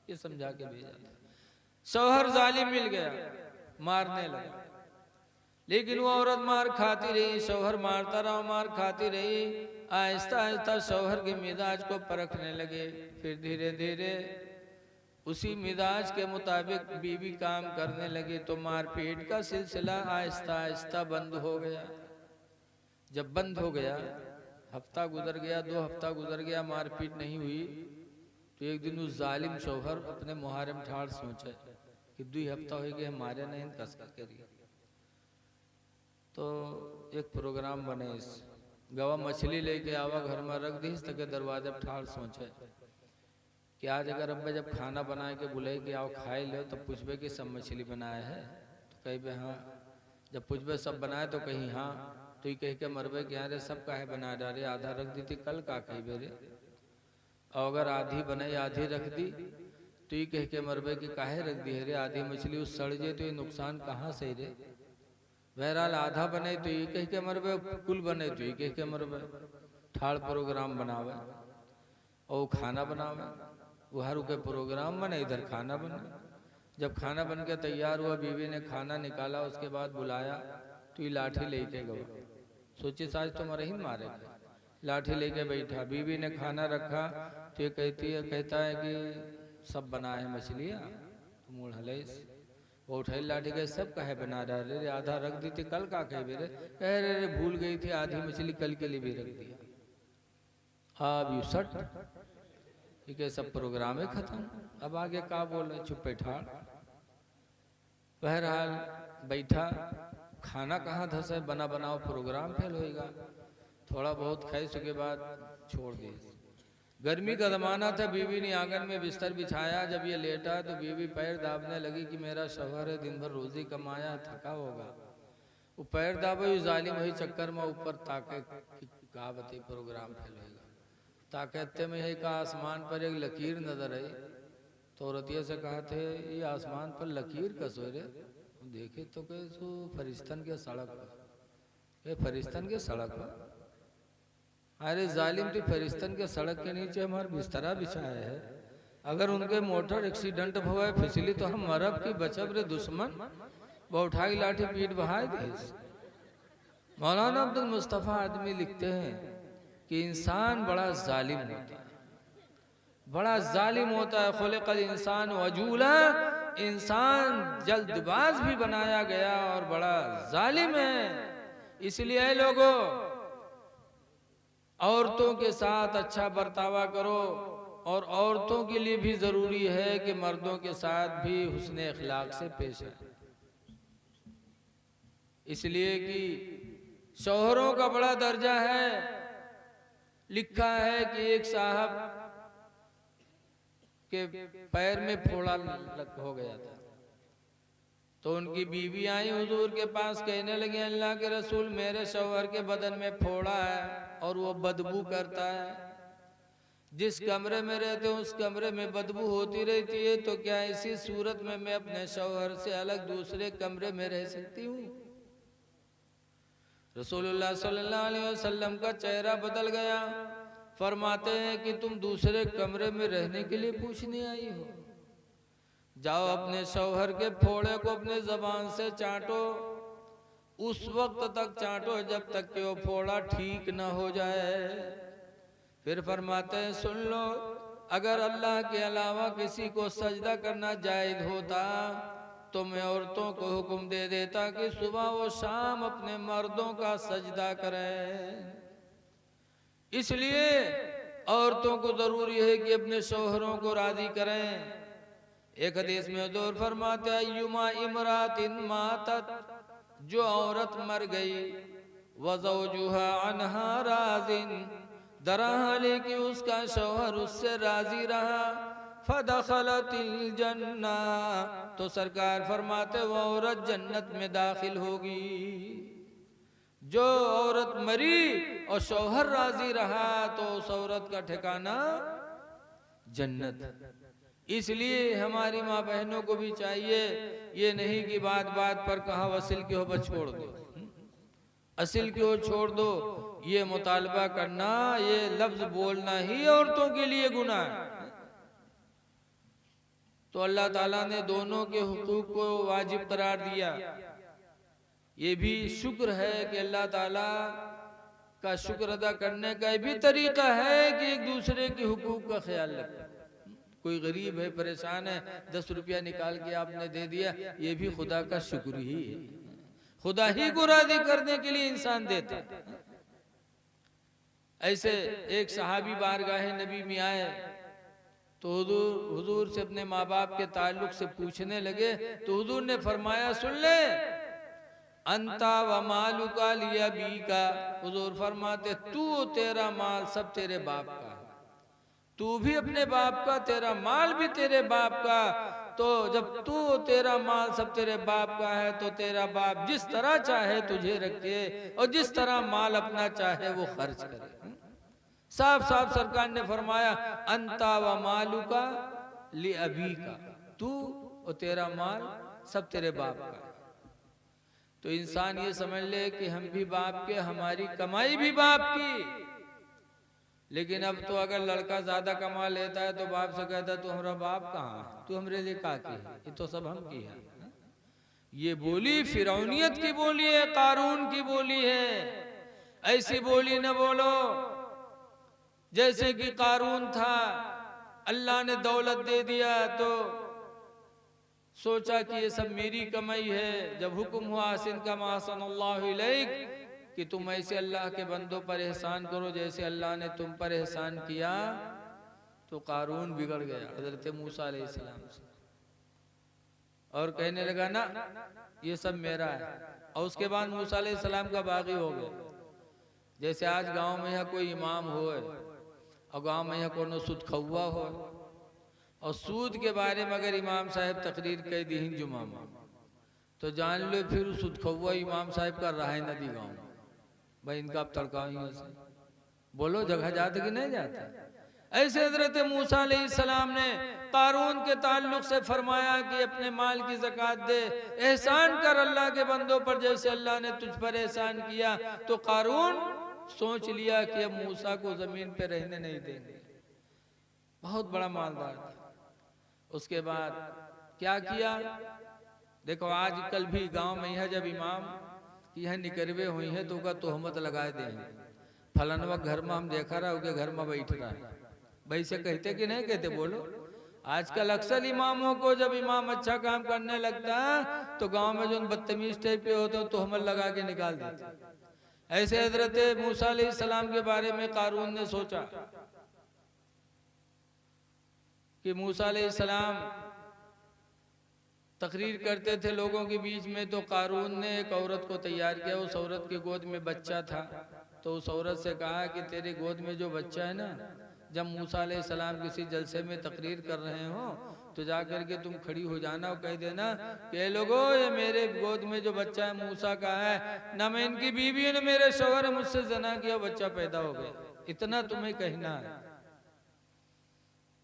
ये समझा के भेजा था। शौहर जालिम मिल गया, मारने लगा, लेकिन वो औरत मार खाती रही, शौहर मारता रहा, मार खाती रही। आहिस्ता आहिस्ता शौहर के मिजाज को परखने लगे। फिर धीरे धीरे उसी मिजाज के मुताबिक बीवी काम करने लगी, तो मारपीट का सिलसिला आहिस्ता आहिस्ता बंद हो गया। जब बंद हो गया हफ्ता गुजर गया, 2 हफ्ता गुजर गया, मारपीट नहीं हुई। तो एक दिन उस जालिम शौहर अपने मुहारम ठाड़ सोचे कि 2 हफ्ता हो गए हमारे नहीं कस करिए। तो एक प्रोग्राम बने, इस गवा मछली लेके आवा घर में रख दी तक दरवाजे पर ठाड़ सोचे कि आज अगर अब्बा जब खाना बना के बुलाए कि आओ खाए लो तो पूछबे कि सब मछली बनाए है, तो कही बे हाँ। जब पूछबे सब बनाए तो कहीं हाँ, तो ये कह के मरबे कि अरे सब काहे बना डाले, आधा रख दी थी कल का कही बेरे। और अगर आधी बनाई आधी रख दी तो ये कह के मरबे कि काहे रख दी है रे, आधी मछली उस सड़ जाए तो ये नुकसान कहाँ से रे। बहरहाल आधा बने तो ये कह के मरबे, कुल बने तो ये कह के मरबे। ठाड़ प्रोग्राम बनावे और खाना बनावे, वहाँ रुके प्रोग्राम बने, इधर खाना बने। जब खाना बन के तैयार हुआ, बीवी ने खाना निकाला, उसके बाद बुलाया तो ये लाठी लेके गया। सोची साज तो मरे ही मारेगा, लाठी लेके बैठा। बीवी ने खाना रखा तो ये कहता है कि सब बनाए मछलियाँ, तो मूड हलेस वो उठाई लाठी गए, सब काहे बना डाले रे, आधा रख दी थी कल का कहे रे, कह रे भूल गई थी आधी मछली कल के लिए भी रख दिया। अब यू सट ठीक है, सब प्रोग्राम है खत्म, अब आगे का बोले, चुप्पे ठाड़। बहरहाल बैठा, खाना कहाँ धसे, बना बनाओ प्रोग्राम फेल होएगा। थोड़ा बहुत खाए उसके बाद छोड़ दिए। गर्मी का जमाना था, बीवी ने आंगन में बिस्तर बिछाया। जब ये लेटा तो बीवी पैर दाबने लगी कि मेरा शौहर है, दिन भर रोजी कमाया, थका होगा। वो पैर दाबे, जालिम वही चक्कर में ऊपर ताके का बते प्रोग्राम फेल होगा। ताकते में है का आसमान पर एक लकीर नजर आई, तो औरतिया से कहा थे ये आसमान पर लकीर कसो रे, देखे तो कैसो फरिश्तन के सड़क पर, ये फरिश्तन के सड़क पर। अरे जालिम तो फरिश्तन के सड़क के नीचे हमारा बिस्तरा बिछाया है, अगर उनके मोटर एक्सीडेंट हुआ फिसली तो हम मरब की बचब रे दुश्मन। वो उठा की लाठी पीठ बहाए दी। मौलाना अब्दुल मुस्तफा आदमी लिखते हैं कि इंसान बड़ा जालिम होता है, बड़ा जालिम होता है। खुलिक़ल इंसान वजूला, इंसान जल्दबाज भी बनाया गया और बड़ा जालिम है। इसलिए लोगों, औरतों के साथ अच्छा बर्तावा करो, और औरतों के लिए भी जरूरी है कि मर्दों के साथ भी हुस्ने अखलाक से पेश आए। इसलिए कि शौहरों का बड़ा दर्जा है। लिखा है कि एक साहब के पैर में फोड़ा हो गया था, तो उनकी बीवी आई हुजूर के पास, कहने लगी अल्लाह के रसूल मेरे शौहर के बदन में फोड़ा है और वो बदबू करता है। जिस कमरे में रहते हैं उस कमरे में बदबू होती रहती है, तो क्या इसी सूरत में मैं अपने शौहर से अलग दूसरे कमरे में रह सकती हूँ? रसूलुल्लाह सल्लल्लाहु अलैहि वसल्लम का चेहरा बदल गया। फरमाते हैं कि तुम दूसरे कमरे में रहने के लिए पूछने आई हो? जाओ अपने शौहर के फोड़े को अपने जबान से चाटो, उस वक्त तक चाटो जब तक कि वो फोड़ा ठीक न हो जाए। फिर फरमाते हैं सुन लो, अगर अल्लाह के अलावा किसी को सजदा करना जायज होता तो मैं औरतों को हुक्म दे देता कि सुबह वो शाम अपने मर्दों का सजदा करें। इसलिए औरतों को जरूरी है कि अपने शौहरों को राजी करें। एक हदीस में हुजूर फरमाते हैं युमा इमरातिन मातत, जो औरत मर गई, वज़ौजुहा अन्हा राजिन, दरहाली कि उसका शौहर उससे राजी रहा, फदखलतिल जन्ना, तो सरकार फरमाते वो औरत जन्नत में दाखिल होगी। जो औरत मरी और शौहर राजी रहा तो उस औरत का ठिकाना जन्नत। इसलिए हमारी माँ बहनों को भी चाहिए, ये नहीं कि बात बात पर कहा असिल की हो बस छोड़ दो, असिल की हो छोड़ दो, ये मुतालबा करना, ये लफ्ज बोलना ही औरतों के लिए गुनाह है। तो अल्लाह ताला ने दोनों के हुकूक को वाजिब करार दिया। ये भी शुक्र है कि अल्लाह ताला का शुक्र अदा करने का भी तरीका है कि एक दूसरे के हुकूक का ख्याल रखें। कोई गरीब है, परेशान है, 10 रुपया निकाल के आपने दे दिया, ये भी खुदा का शुक्र ही है। खुदा ही को राजी करने के लिए इंसान देता है। ऐसे एक सहाबी बारगाहे नबी में आए तो हुजूर से अपने माँ बाप के ताल्लुक से पूछने लगे, तो हुजूर ने फरमाया सुन ले, अंता व मालुका लिया बी का। हुजूर फरमाते तू तेरा माल सब तेरे बाप का, तू भी अपने बाप का, तेरा माल भी तेरे बाप का। तो जब तू तेरा माल सब तेरे बाप का है तो तेरा बाप जिस तरह चाहे तुझे रखे और जिस तरह माल अपना चाहे वो खर्च करे। साफ साफ सरकार ने फरमाया अंता व मालुका लि अबी का, तू और तेरा माल सब तेरे बाप का। तो इंसान ये समझ ले कि हम भी बाप के, हमारी कमाई भी बाप की। लेकिन अब तो अगर लड़का ज्यादा कमा लेता है तो बाप से कहता है तू हमारा बाप कहाँ है, तू हमरे लिए का की है, ये तो सब हम की है। ये बोली फिरौनियत की बोली है, कारून की बोली है। ऐसी बोली न बोलो जैसे कि कारून था, अल्लाह ने दौलत दे दिया तो सोचा कि ये सब मेरी कमाई है। जब हुक्म हुआ हसन कमा अहसनल्लाहु इलैक कि तुम ऐसे अल्लाह के बंदों पर एहसान करो जैसे अल्लाह ने तुम पर एहसान किया, तो कारून बिगड़ गया हजरत मूसा अलैहिस्सलाम से और कहने लगा ना ये सब मेरा है। और उसके बाद मूसा अलैहिस्सलाम का बागी हो गया। जैसे आज गांव में यहाँ कोई इमाम हो और गांव में यहाँ कोनो सूद खौआ हो और सूद के बारे में अगर इमाम साहब तकरीर कह दी जुमा में तो जान लो फिर सूद खौआ इमाम साहब का रहा है नदी गाँव में। भाई इनका अब तड़काइयों से बोलो जगह जाते कि नहीं जाते। ऐसे हजरत मूसा अलैहिस्सलाम ने कारून के ताल्लुक से फरमाया कि अपने माल की ज़कात दे, एहसान कर अल्लाह के बंदों पर जैसे अल्लाह ने तुझ पर एहसान किया। तो कारून सोच लिया कि अब मूसा को जमीन पे रहने नहीं देंगे, बहुत बड़ा मालदार था। उसके बाद क्या किया देखो, आजकल भी गांव में यह जब इमाम की यह निकरवे हुई है तो उनका तोहमत लगाए दे, फलानवा घर में हम देखा रहा उनके घर में बैठ रहा है। भाई से कहते कि नहीं कहते बोलो। आजकल अक्सर इमामों को जब इमाम अच्छा काम करने लगता है तो गांव में जो बदतमीज टाइप के होते हैं तोहमत लगा के निकाल देते। ऐसे हजरत मूसा अलैहिस्सलाम के बारे में कारून ने सोचा कि मूसा अलैहिस्सलाम तकरीर करते थे लोगों के बीच में, तो कारून ने एक औरत को तैयार किया। उस औरत के गोद में बच्चा था तो उस औरत से कहा कि तेरे गोद में जो बच्चा है ना, जब मूसा अलैहिस्सलाम किसी जलसे में तकरीर कर रहे हो तो जा करके तुम खड़ी हो जाना और कह देना कि लोगों ये मेरे गोद में जो बच्चा है मूसा का है, ना मैं इनकी बीवी ने मेरे शौहर ने मुझसे जना किया, बच्चा पैदा हो गया, इतना तुम्हें कहना है।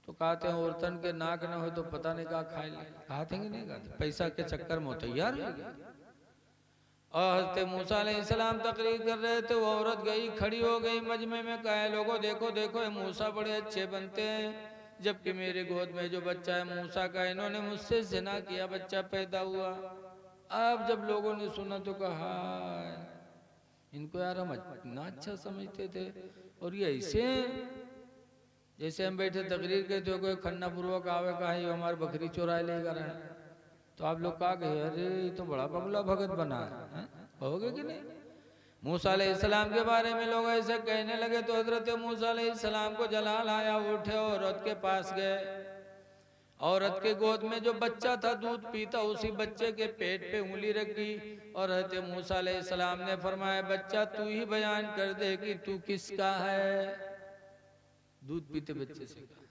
तो कहते हैं औरतन के नाक न हो तो पता नहीं कहा खाए ले, कहते कि नहीं कहते, पैसा के चक्कर में तैयार हो गया। और हज़रत मूसा अलैहिस्सलाम तकरीर कर रहे थे, वो औरत गई खड़ी हो गई मजमे में, कहे लोगों देखो देखो ये मूसा बड़े अच्छे बनते हैं, जबकि मेरे गोद में जो बच्चा है मूसा का, इन्होंने मुझसे ज़िना किया, बच्चा पैदा हुआ। अब जब लोगों ने सुना तो कहा इनको यार हम इतना अच्छा समझते थे और ये ऐसे जैसे हम बैठे तकरीर कहते हो कोई खन्ना पूर्वक आवे का है हमारे बकरी चुराए लेकर है, तो आप लोग कहा गए अरे ये तो बड़ा बबला भगत बना है, कहोगे कि नहीं। मूसा अलैहिस्सलाम के बारे में लोग ऐसे कहने लगे तो हजरत मूसा अलैहिस्सलाम को जलाल आया, उठे औरत के पास गए। औरत के गोद में जो बच्चा था दूध पीता, उसी बच्चे के पेट पे उंगली रखी और हजरत मूसा अलैहिस्सलाम ने फरमाया बच्चा तू ही बयान कर दे कि तू किसका है। दूध पीते बच्चे से कहा।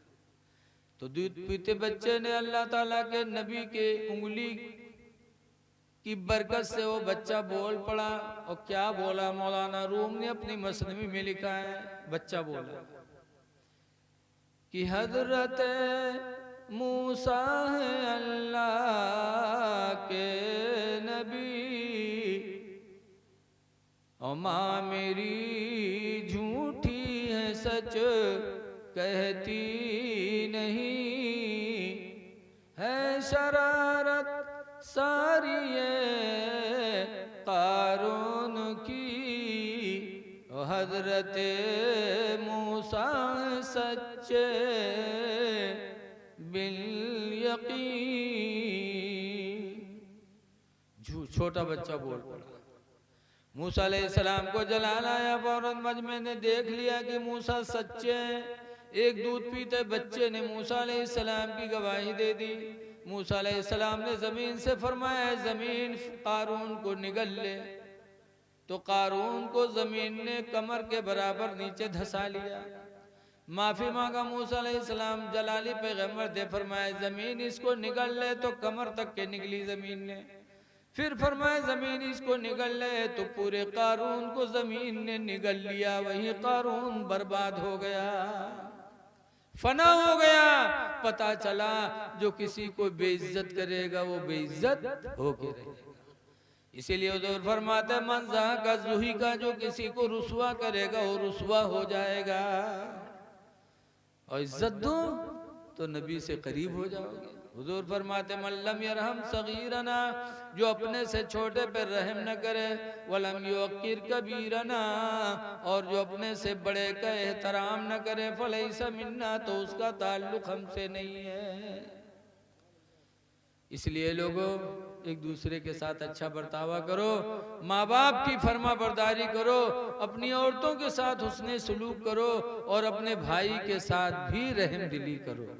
तो दूध पीते बच्चे ने अल्लाह ताला के नबी के उंगली की बरकत से वो बच्चा बोल पड़ा। और क्या बोला, मौलाना रूम ने अपनी मसनवी में लिखा है, बच्चा बोला कि हजरत मूसा है अल्लाह के नबी और माँ मेरी झूठी है सच कहती नहीं है, शरारत सारी ये कारून की हजरत मूसा सच्चे बिल यकीन। छोटा बच्चा बोल पड़ा। मूसा अलैहिस्सलाम को जलाल आया, फौरन मजमे ने देख लिया कि मूसा सच्चे हैं। एक दूध पीते बच्चे ने मूसा अलैहिस्सलाम की गवाही दे दी। मूसा अलैहिस्सलाम ने ज़मीन से फरमाया, ज़मीन कारून को निगल ले। तो कारून को ज़मीन ने कमर के बराबर नीचे धंसा लिया। माफ़ी मांगा मूसा अलैहिस्सलाम, जलाली पैगम्बर दे फरमाया ज़मीन इसको निगल ले, तो कमर तक के निकली ज़मीन ने। फिर फरमाया ज़मीन इसको निगल ले, तो पूरे कारून को ज़मीन ने निगल लिया। वही कारून बर्बाद हो गया, फना हो गया। पता चला जो किसी को बेइज्जत करेगा वो बेइज्जत होके रहेगा। इसीलिए हुज़ूर फरमाते मंज़ा का ज़ुही का, जो किसी को रुसवा करेगा वो रुसवा हो जाएगा। और इज्जत दो तो नबी से करीब हो जाओगे। हुज़ूर फरमाते मल्लम यरहम सगीरना, जो अपने से छोटे पर रहम न करे, वलम युक्किर कबीरना, और जो अपने से बड़े का एहतराम न करे, फलैसा मिन्ना, तो उसका ताल्लुक हमसे नहीं है। इसलिए लोगों एक दूसरे के साथ अच्छा बर्तावा करो, माँ बाप की फर्मा बरदारी करो, अपनी औरतों के साथ हुस्ने सलूक करो, और अपने भाई के साथ भी रहम दिली करो।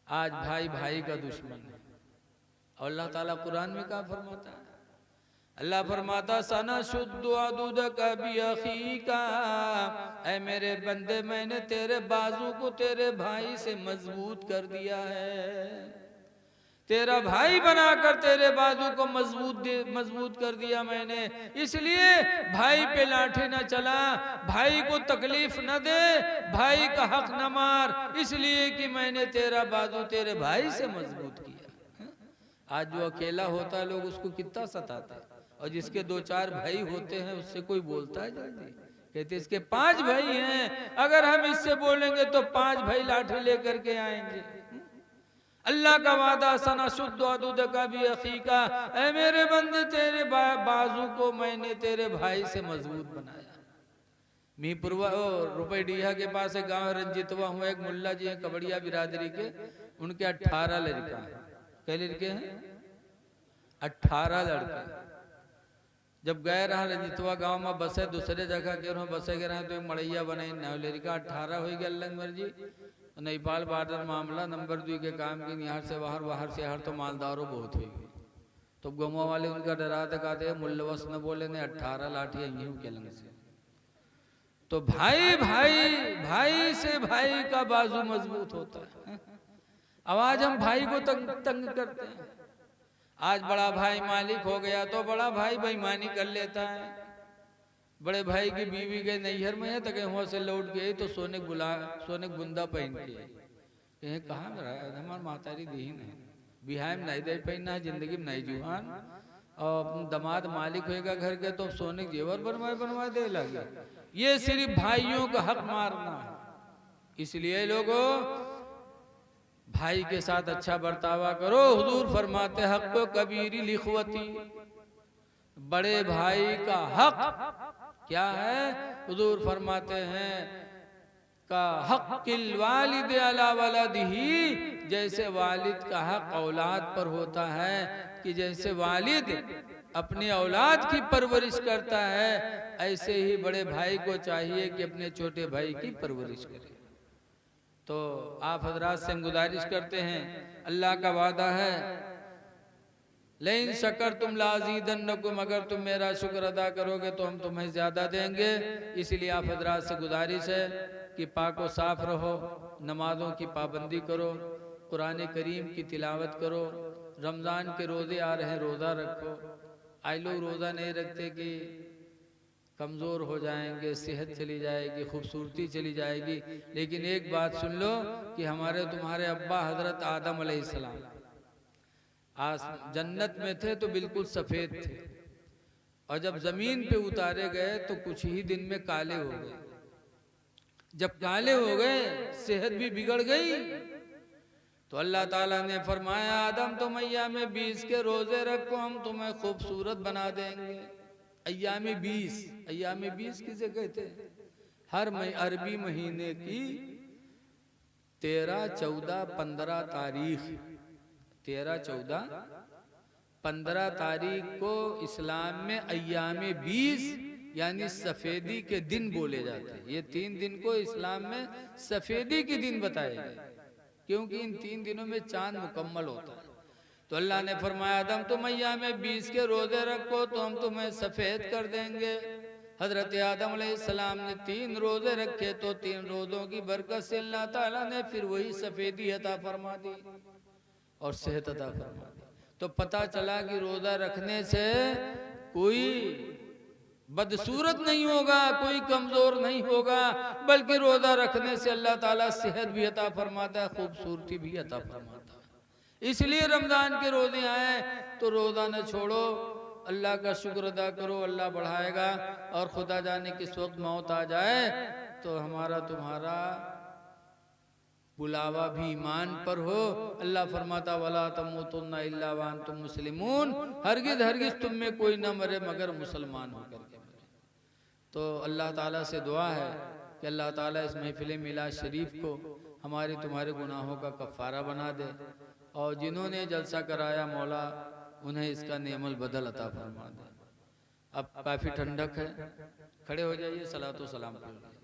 आज भाई भाई का दुश्मन है। और अल्लाह ताला कुरान में क्या फरमाता है? अल्लाह फरमाता सना शुद्ध अदूद कभी अखी का, ऐ मेरे बंदे मैंने तेरे बाजू को तेरे भाई से मजबूत कर दिया है। तेरा भाई बनाकर तेरे बाजू को मजबूत कर दिया मैंने। इसलिए भाई पे लाठी न चला, भाई को तकलीफ न दे, भाई का हक न मार, इसलिए कि मैंने तेरा बाजू तेरे भाई से मजबूत किया। आज जो अकेला होता है लोग उसको कितना सताते हैं, और जिसके 2-4 भाई होते हैं उससे कोई बोलता है जल्दी। कहते इसके 5 भाई हैं, अगर हम इससे बोलेंगे तो 5 भाई लाठी लेकर के आएंगे। अल्लाह का वादा सना शुद्ध अदूद का भी अखी का, ऐ मेरे बंदे तेरे बाजू को मैंने तेरे भाई से मजबूत बनाया। मीपुरवा रुपईडीहा के पास एक गांव रंजितवा हुआ, एक मुल्ला जी हैं कबड़िया बिरादरी के, उनके 18 लड़का है। क्या लड़के हैं? 18 लड़के। जब गए रहा रंजितवा गांव में बसे, दूसरे जगह के बसे गए रहे तो एक मड़ैया बनाई न लड़का 18 हो गया। अल्लाह मर्जी नेपाल बॉर्डर मामला नंबर 2 के काम के, यहाँ से बाहर से हर तो मालदारों बहुत हुई। तो गौवा वाले उनका डराते कहते मुल्लवस न बोले ने 18 लाठी यहीं के लंग से। तो भाई से भाई का बाजू मजबूत होता है। आवाज हम भाई को तंग करते हैं। आज बड़ा भाई मालिक हो गया तो बड़ा भाई बेईमानी कर लेता है। बड़े भाई की बीवी गए नैहर में है तो कहीं वहां से लौट गए तो सोने बुंदा पहन के कहा हमार मातारी दीन है, बिहार में नहीं दे पहनना, जिंदगी में नहीं जुहान। और दमाद मालिक होएगा घर के तो सोने जेवर बनवाए दे लगे। ये सिर्फ भाइयों का हक मारना है। इसलिए लोगों भाई के साथ अच्छा बर्तावा करो। हुजूर फरमाते हक को कबीरी लिखवती, बड़े भाई का हक क्या है? हुजूर फरमाते हैं का हक़्क़िल वालिद अला वलदिही, जैसे वालिद का हक औलाद पर होता है कि जैसे वालिद अपनी औलाद की परवरिश करता है, ऐसे ही बड़े भाई को चाहिए कि अपने छोटे भाई की परवरिश करे। तो आप हजरात से गुजारिश करते हैं, अल्लाह का वादा है लेकिन शकर तुम लाज़ीदन्नकुम, अगर तुम मेरा शुक्र अदा करोगे तो हम तुम्हें ज़्यादा देंगे। इसलिए आप हजरात से गुजारिश है कि पाक व साफ रहो, नमाज़ों की पाबंदी करो, कुरान करीम की तिलावत करो, रमज़ान के रोज़े आ रहे हैं रोज़ा रखो। आई लोग रोज़ा नहीं रखते कि कमज़ोर हो जाएंगे, सेहत चली जाएगी, खूबसूरती चली जाएगी। लेकिन एक बात सुन लो कि हमारे तुम्हारे अब्बा हज़रत आदम अलैहिस्सलाम आज जन्नत में थे तो बिल्कुल सफ़ेद थे, और जब ज़मीन पे उतारे गए तो कुछ ही दिन में काले हो गए। जब काले हो गए सेहत भी बिगड़ गई। तो अल्लाह ताला ने फरमाया आदम तुम अय्याम 20 के रोज़े रखो, हम तुम्हें खूबसूरत बना देंगे। अय्याम 20 किसे कहते हैं? हर अरबी महीने की 13, 14, 15 तारीख, 13, 14, 15 तारीख को इस्लाम में अय्याम 20 यानी सफेदी के दिन बोले जाते हैं। ये 3 दिन को इस्लाम में सफेदी के दिन बताए गए, क्योंकि इन 3 दिनों में चांद मुकम्मल होता है। तो अल्लाह ने फरमाया आदम तुम अय्याम 20 के रोजे रखो तो हम तुम्हें सफेद कर देंगे। हजरत आदम अलैहिस्सलाम ने 3 रोजे रखे तो 3 रोजों की बरकत से अल्लाह ताला ने फिर वही सफेदी अता फरमा दी और सेहत अता फरमा दी। तो पता चला कि रोजा रखने से कोई बदसूरत नहीं होगा, कोई कमजोर नहीं होगा, बल्कि रोजा रखने से अल्लाह ताला सेहत भी अता फरमाता है, खूबसूरती भी अता फरमाता है। इसलिए रमजान के रोजे आए तो रोजा न छोड़ो, अल्लाह का शुक्र अदा करो, अल्लाह बढ़ाएगा। और खुदा जाने किस वक्त मौत आ जाए तो हमारा तुम्हारा बुलावा भी ईमान पर हो। अल्लाह फरमाता वला तमूतुन्ना इल्ला व अंतुम मुस्लिमून, हरगिज हरगिज तुम में कोई न मरे मगर मुसलमान होकर के मरे। तो अल्लाह ताला से दुआ है कि अल्लाह ताला इस महफिल मिलाद शरीफ को हमारे तुम्हारे गुनाहों का कफ़ारा बना दे, और जिन्होंने जलसा कराया मौला उन्हें इसका नेमल बदल अता फरमा दे। अब काफ़ी ठंडक है, खड़े हो जाइए, सलातो सलाम पढ़िए।